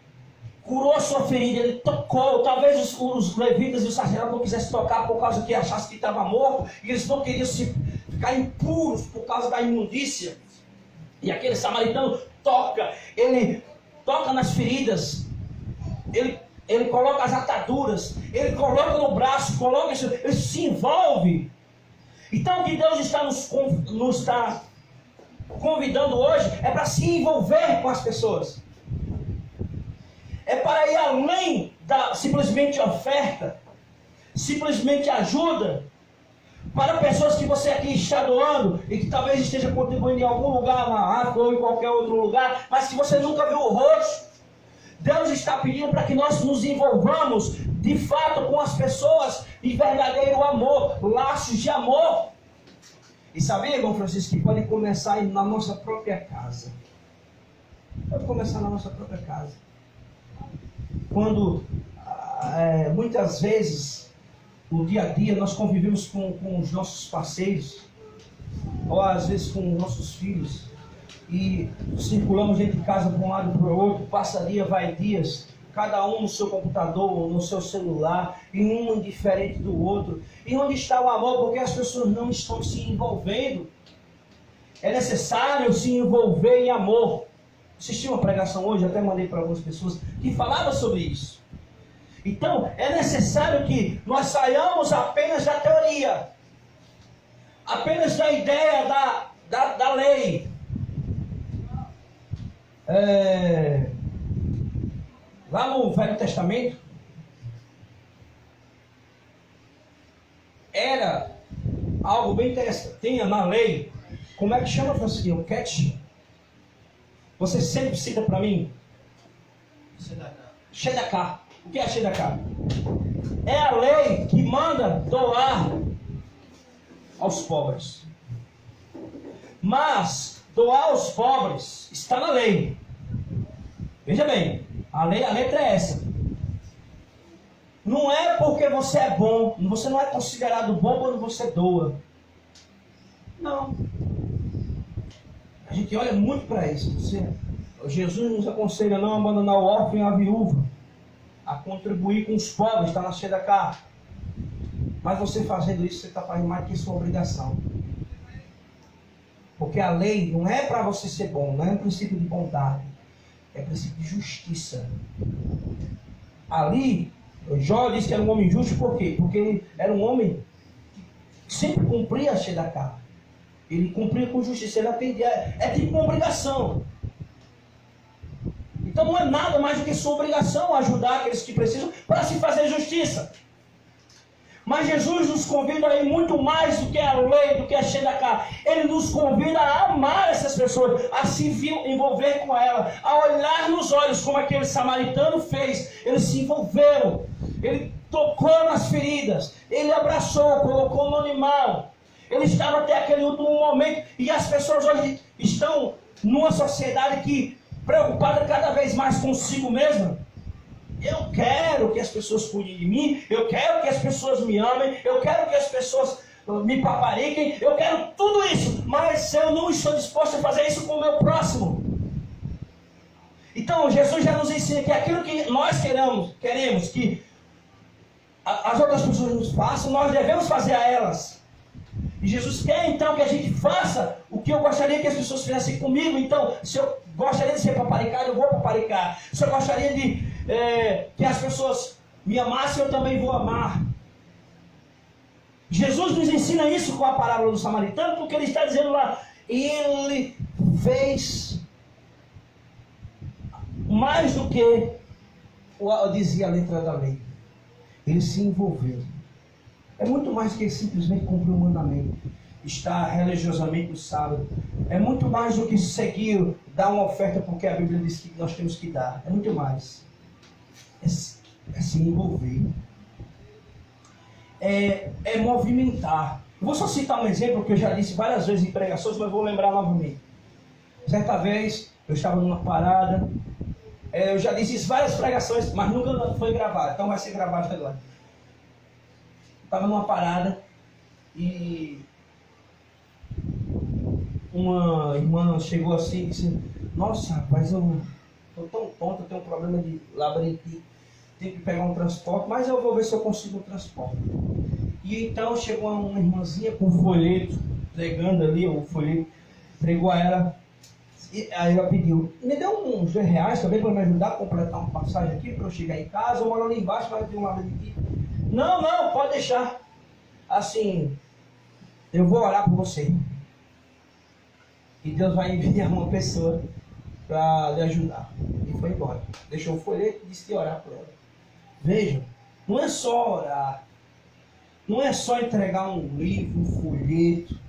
curou a sua ferida, ele tocou. Talvez os levitas e os sacerdotes não quisessem tocar por causa que achassem que estava morto, e eles não queriam ficar impuros por causa da imundícia. E aquele samaritano ele toca nas feridas, ele coloca as ataduras, ele coloca no braço, ele se envolve. Então o que Deus está nos está convidando hoje é para se envolver com as pessoas. É para ir além da simplesmente oferta, simplesmente ajuda, para pessoas que você aqui está doando e que talvez esteja contribuindo em algum lugar na África ou em qualquer outro lugar, mas que você nunca viu o rosto. Deus está pedindo para que nós nos envolvamos de fato com as pessoas em verdadeiro amor, laços de amor. E sabia, irmão Francisco, que pode começar na nossa própria casa. Pode começar na nossa própria casa. Quando muitas vezes no dia a dia nós convivemos com os nossos parceiros, ou às vezes com nossos filhos, e circulamos dentro de casa para um lado e para o outro, passa dia, vai dias, cada um no seu computador, no seu celular, e um indiferente do outro. E onde está o amor? Porque as pessoas não estão se envolvendo. É necessário se envolver em amor. Assisti uma pregação hoje, até mandei para algumas pessoas, que falava sobre isso. Então, é necessário que nós saiamos apenas da teoria, apenas da ideia da lei. Lá no Velho Testamento, era algo bem interessante. Tinha na lei, como é que chama, Francisco? Catch? Você sempre cita para mim? Shedaká. O que é Shedaká? É a lei que manda doar aos pobres. Mas doar aos pobres está na lei. Veja bem, a letra é essa. Não é porque você é bom, você não é considerado bom quando você doa. Não. A gente olha muito para isso. Jesus nos aconselha a não abandonar o órfão e a viúva. a contribuir com os pobres, está na Shedakah. Mas você fazendo isso, você está fazendo mais que sua obrigação. Porque a lei não é para você ser bom, não é um princípio de bondade, é princípio de justiça. Ali, Jó disse que era um homem justo, por quê? Porque ele era um homem que sempre cumpria a Shedakah. Ele cumpria com justiça, ele atendia, é tipo uma obrigação. Então não é nada mais do que sua obrigação ajudar aqueles que precisam para se fazer justiça. Mas Jesus nos convida a ir muito mais do que a lei, do que a Shedakah. Ele nos convida a amar essas pessoas, a se envolver com elas, a olhar nos olhos, como aquele samaritano fez. Eles se envolveram, ele tocou nas feridas, ele abraçou, colocou no animal. Ele estava até aquele último momento. E as pessoas hoje estão numa sociedade que preocupada cada vez mais consigo mesma. Eu quero que as pessoas cuidem de mim, eu quero que as pessoas me amem, eu quero que as pessoas me papariquem, eu quero tudo isso, mas eu não estou disposto a fazer isso com o meu próximo. Então Jesus já nos ensina que aquilo que nós queremos que as outras pessoas nos façam, nós devemos fazer a elas. E Jesus quer então que a gente faça o que eu gostaria que as pessoas fizessem comigo. Então, se eu gostaria de ser paparicado, eu vou paparicar. Se eu gostaria de que as pessoas me amassem, eu também vou amar. Jesus nos ensina isso com a parábola do samaritano, porque ele está dizendo lá, ele fez mais do que dizia a letra da lei. Ele se envolveu. É muito mais que simplesmente cumprir o mandamento, estar religiosamente no sábado. É muito mais do que seguir, dar uma oferta porque a Bíblia diz que nós temos que dar. É muito mais. É se envolver. É movimentar. Eu vou só citar um exemplo que eu já disse várias vezes em pregações, mas vou lembrar novamente. Certa vez, eu estava numa parada. Eu já disse isso várias pregações, mas nunca foi gravado. Então vai ser gravado agora. Estava numa parada e uma irmã chegou assim e disse: nossa, rapaz, eu estou tão tonto, eu tenho um problema de labirintite, tenho que pegar um transporte, mas eu vou ver se eu consigo um transporte. E então chegou uma irmãzinha com um folheto, entregando ali o folheto, entregou a ela, e aí ela pediu: me deu uns R$2 também para me ajudar a completar uma passagem aqui, para eu chegar em casa, eu moro ali embaixo, mas tem um labirintite. Não, pode deixar. Assim, eu vou orar por você. E Deus vai enviar uma pessoa para lhe ajudar. E foi embora. Deixou o folheto e disse que ia orar por ela. Vejam, não é só orar. Não é só entregar um livro, um folheto.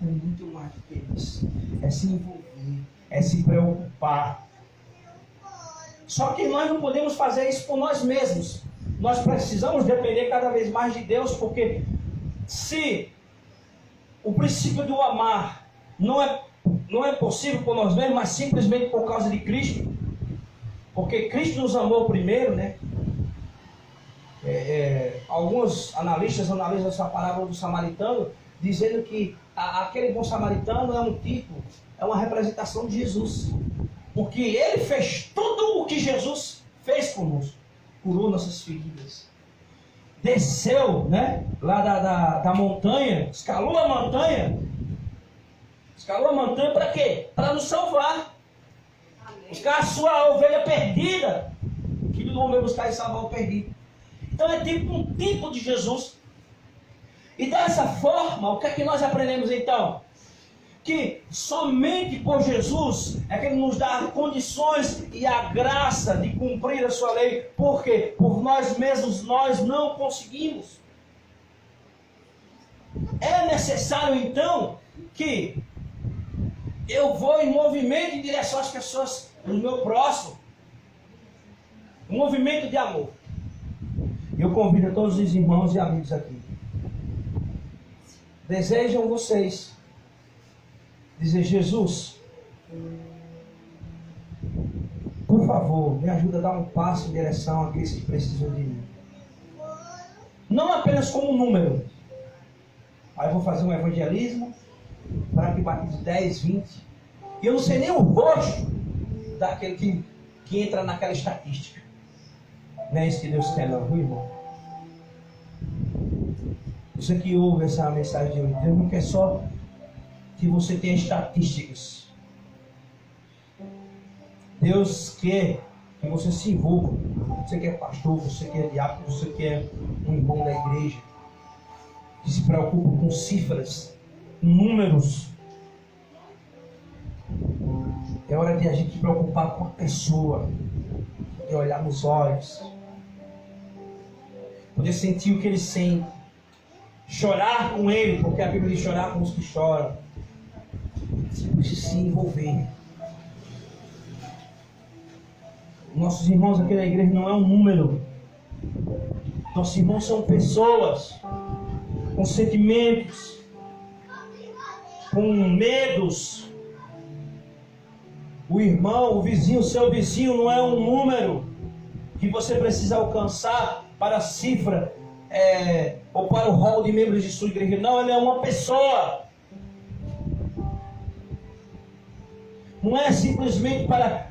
É muito mais do que isso. É se envolver, é se preocupar. Só que nós não podemos fazer isso por nós mesmos. Nós precisamos depender cada vez mais de Deus, porque se o princípio do amar não é possível por nós mesmos, mas simplesmente por causa de Cristo, porque Cristo nos amou primeiro, né? Alguns analistas analisam essa parábola do samaritano, dizendo que aquele bom samaritano é um tipo, é uma representação de Jesus, porque ele fez tudo o que Jesus fez conosco. Curou nossas feridas, desceu, né, lá da montanha, escalou a montanha para quê? Para nos salvar. Amém. Buscar a sua ovelha perdida, o filho do homem buscar e salvar o perdido. Então é um tipo de Jesus. E dessa forma, o que é que nós aprendemos então? Que somente por Jesus é que Ele nos dá condições e a graça de cumprir a sua lei. Por quê? Por nós mesmos nós não conseguimos. É necessário então que eu vou em movimento em direção às pessoas do meu próximo. Um movimento de amor. Eu convido a todos os irmãos e amigos aqui. Desejam vocês dizer: Jesus, por favor, me ajuda a dar um passo em direção àqueles que precisam de mim. Não apenas como um número. Aí eu vou fazer um evangelismo para que batize 10, 20. E eu não sei nem o rosto daquele que entra naquela estatística. Não é isso que Deus quer, não, viu, irmão? Você que ouve essa mensagem de hoje, Deus não quer só que você tenha estatísticas. Deus quer que você se envolva. Você que é pastor, você que é diácono, você que é um irmão da igreja, que se preocupa com cifras, com números. É hora de a gente se preocupar com a pessoa, de olhar nos olhos, poder sentir o que ele sente, chorar com ele, porque a Bíblia diz chorar com os que choram. Você precisa se envolver. Nossos irmãos aqui na igreja não é um número. Nossos irmãos são pessoas com sentimentos, com medos. O irmão, o vizinho, o seu vizinho não é um número que você precisa alcançar para a cifra ou para o rol de membros de sua igreja. Não, ele é uma pessoa. Não é simplesmente para,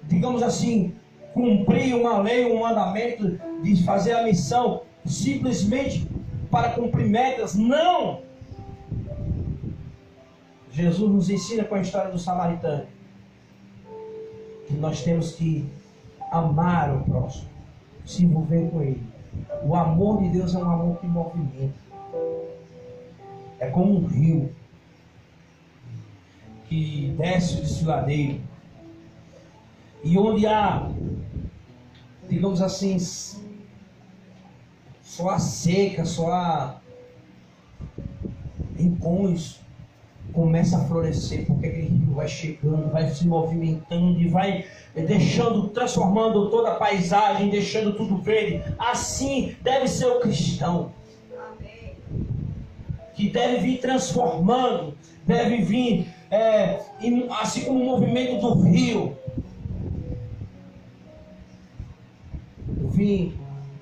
digamos assim, cumprir uma lei, um mandamento, de fazer a missão, simplesmente para cumprir metas. Não! Jesus nos ensina com a história do samaritano que nós temos que amar o próximo, se envolver com ele. O amor de Deus é um amor que movimenta. É como um rio que desce o desfiladeiro, e onde há, digamos assim, só há seca, só há rincões, começa a florescer, porque aquele rio vai chegando, vai se movimentando e vai deixando, transformando toda a paisagem, deixando tudo verde. Assim deve ser o cristão. Amém. Que deve vir transformando, deve vir, assim como o movimento do rio, vir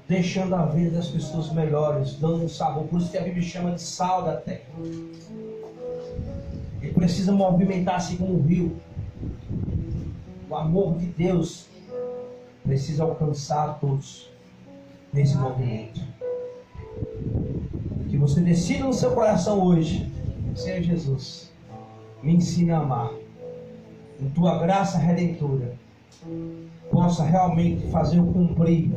deixando a vida das pessoas melhores, dando um sabor. Por isso que a Bíblia chama de sal da terra. Ele precisa movimentar assim como o rio. O amor de Deus precisa alcançar a todos nesse movimento. Que você decida no seu coração hoje: Senhor Jesus, me ensina a amar. Em tua graça redentora, possa realmente fazer eu cumprir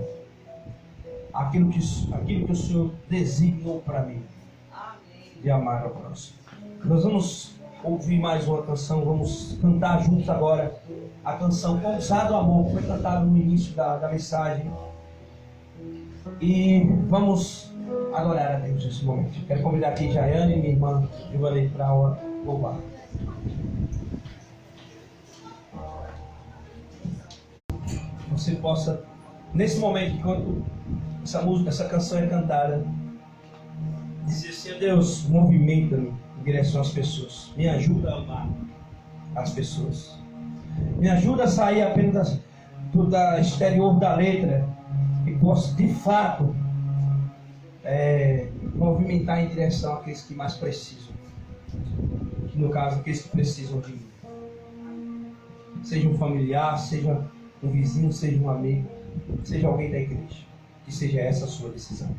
aquilo que o Senhor designou para mim, de amar ao próximo. Nós vamos ouvir mais uma canção, vamos cantar juntos agora a canção Pousado Amor, que foi cantada no início da mensagem, e vamos adorar a Deus nesse momento. Quero convidar aqui Jaiane e minha irmã Ivanei para louvar. Você possa, nesse momento, enquanto essa música, essa canção é cantada, dizer: Senhor Deus, movimenta-me em direção às pessoas, me ajuda a amar as pessoas, me ajuda a sair apenas do exterior da letra e possa de fato movimentar em direção àqueles que mais precisam, que no caso aqueles que precisam de mim, seja um familiar, seja um vizinho, seja um amigo, seja alguém da igreja. Que seja essa a sua decisão.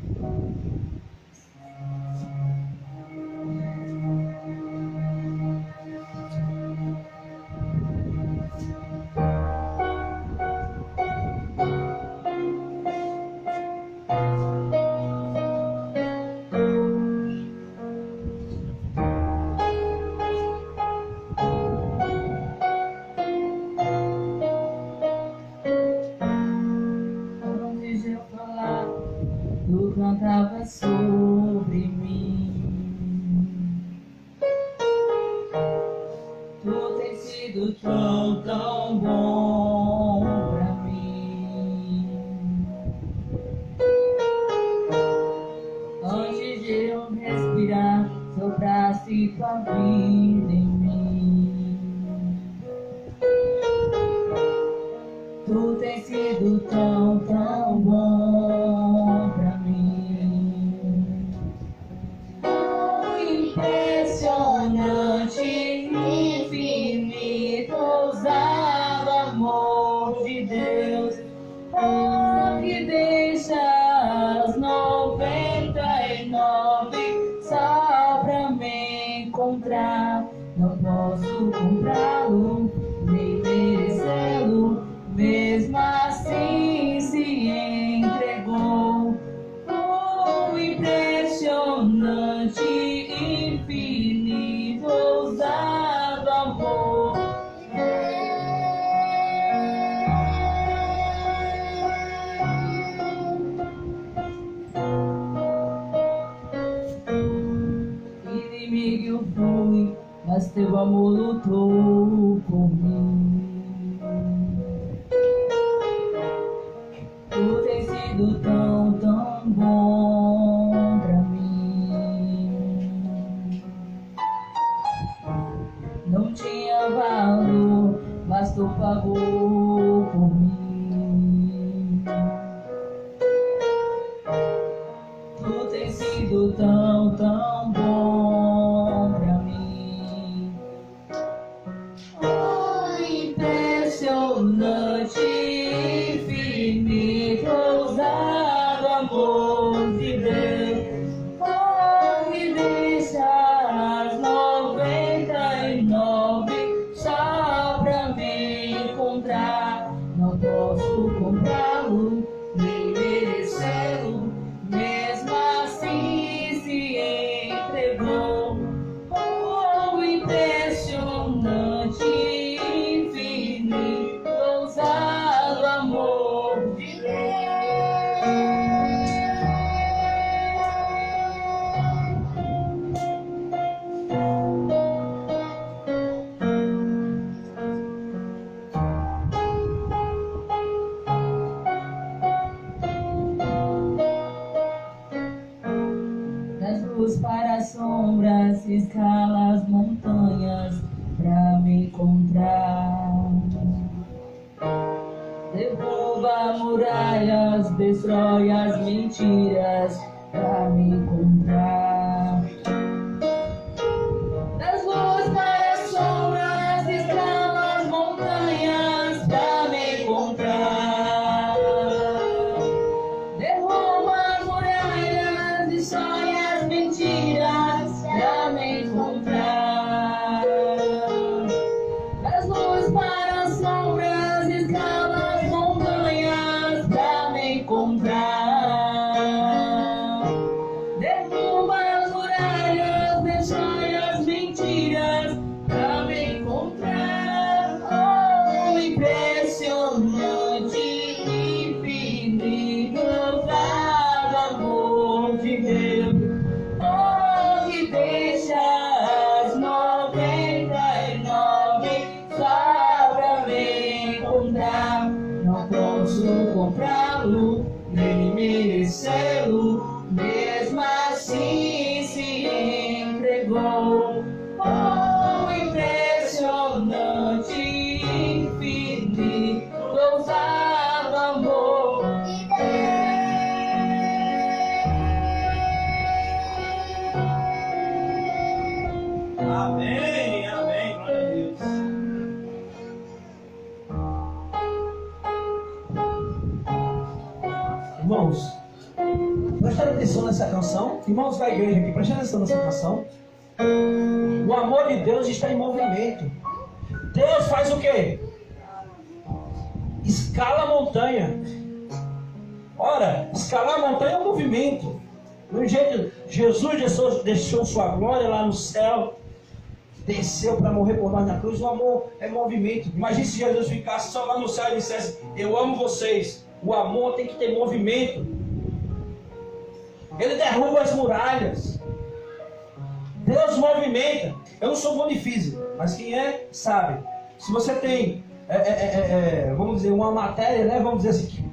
Tu cantava sobre mim. Tu tens sido tão, tão bom pra mim. Antes de eu respirar, sopraste tua vida em mim. Tu tens sido tão, tão bom pra mim. Impressionante, infinito, ousado amor de Deus. Oh, que Deus. encontrar. Não posso comprá-lo, nem merecê-lo, mesmo assim se entregou. Oh, impressionante, infinito, ousado amor. Inimigo eu fui, mas teu amor lutou por mim. Tu tens sido tão, tão bom pra mim. Não tinha valor, mas tu pagou por mim. Tu tens sido tão, tão bom pra mim. Oh, impressionante, infinito, ousado amor de Deus. Oh, me deixa as 99 só pra me encontrar. Não posso comprá-lo, nem merecê-lo, mesmo assim se entregou. Oh, impressionante, infinito, ousado amor de Deus. Das luzes para as sombras, escala as montanhas pra me encontrar. Derruba muralhas, destrói as mentiras pra me encontrar. Das luzes para as sombras, escala as montanhas pra me encontrar. Derruba as muralhas, destrói as mentiras pra me encontrar. Das luzes para as sombras, escala as montanhas pra me encontrar. Derruba as muralhas, destrói as mentiras pra me encontrar. Oh, impressionante, infinito, ousado amor de Deus. Oh, que deixa as 99 só pra me encontrar. Não posso comprá-lo, nem merecê-lo, mesmo assim se entregou. Oh, impressionante, infinito, ousado amor de Deus. Amém, amém, glória a Deus. Irmãos, prestaram atenção nessa canção? Irmãos da igreja aqui, prestaram atenção nessa canção? O amor de Deus está em movimento. Deus faz o quê? Escala a montanha. Ora, escalar a montanha é um movimento. Do jeito Jesus deixou sua glória lá no céu, desceu para morrer por nós na cruz. O amor é movimento. Imagine se Jesus ficasse só lá no céu e dissesse: eu amo vocês. O amor tem que ter movimento. Ele derruba as muralhas. Deus movimenta. Eu não sou bom de física, mas quem é, sabe. Se você tem, vamos dizer, uma matéria, né, vamos dizer assim,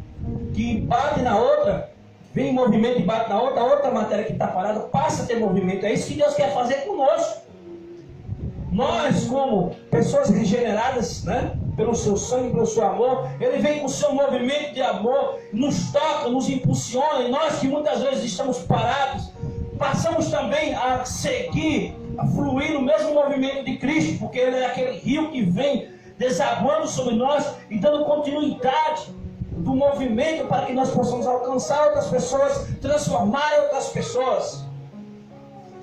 que bate na outra, vem em movimento e bate na outra, a outra matéria que está parada passa a ter movimento. É isso que Deus quer fazer conosco. Nós, como pessoas regeneradas, né, pelo seu sangue, pelo seu amor, Ele vem com o seu movimento de amor, nos toca, nos impulsiona, e nós que muitas vezes estamos parados, passamos também a seguir, a fluir no mesmo movimento de Cristo, porque Ele é aquele rio que vem desaguando sobre nós e dando continuidade do movimento para que nós possamos alcançar outras pessoas, transformar outras pessoas.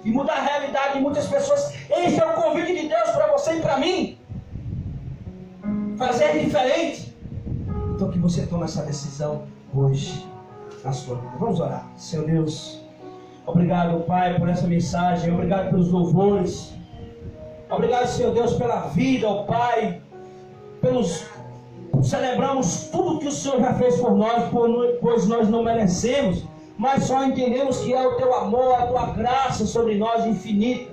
e mudar a realidade de muitas pessoas. Esse é o convite de Deus para você e para mim. Fazer diferente. Então que você tome essa decisão hoje na sua vida. Vamos orar. Senhor Deus, obrigado, Pai, por essa mensagem. Obrigado pelos louvores. Obrigado, Senhor Deus, pela vida, ó Pai. Celebramos tudo que o Senhor já fez por nós, pois nós não merecemos, mas só entendemos que é o Teu amor, a Tua graça sobre nós infinita.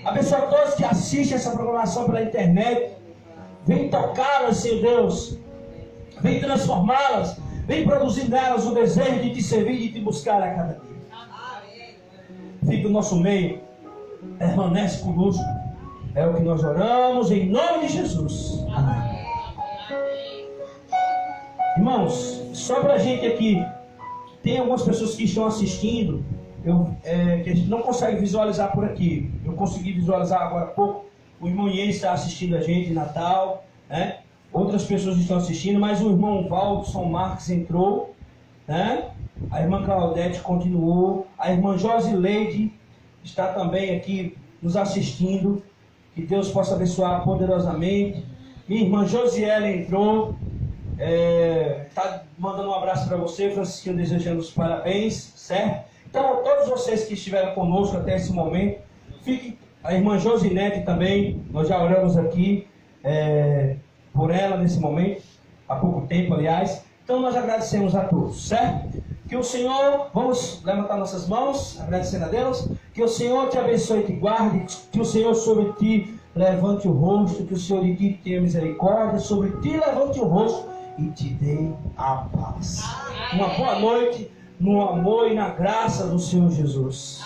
Abençoa todos que assistem essa programação pela internet. Vem tocá-las, Senhor Deus. Vem transformá-las. Vem produzir nelas o desejo de Te servir e de Te buscar a cada dia. Fica no nosso meio. Permanece conosco. É o que nós oramos em nome de Jesus. Amém. Irmãos, só para a gente aqui, tem algumas pessoas que estão assistindo, que a gente não consegue visualizar por aqui. Eu consegui visualizar agora há pouco. O irmão Ian está assistindo a gente em Natal, né? Outras pessoas estão assistindo, mas o irmão Waldson Marques entrou, né? A irmã Claudete continuou, a irmã Josileide está também aqui nos assistindo. Que Deus possa abençoar poderosamente. Minha irmã Josiela entrou. Está mandando um abraço para você, Francisquinho, desejando os parabéns, certo? Então, a todos vocês que estiveram conosco até esse momento, fiquem. A irmã Josinete também, nós já oramos aqui por ela nesse momento, há pouco tempo, aliás. Então, nós agradecemos a todos, certo? Que o Senhor, vamos levantar nossas mãos, agradecendo a Deus. Que o Senhor te abençoe e te guarde. Que o Senhor sobre ti levante o rosto. Que o Senhor de ti tenha misericórdia. Sobre ti levante o rosto e te dê a paz. Uma boa noite, no amor e na graça do Senhor Jesus.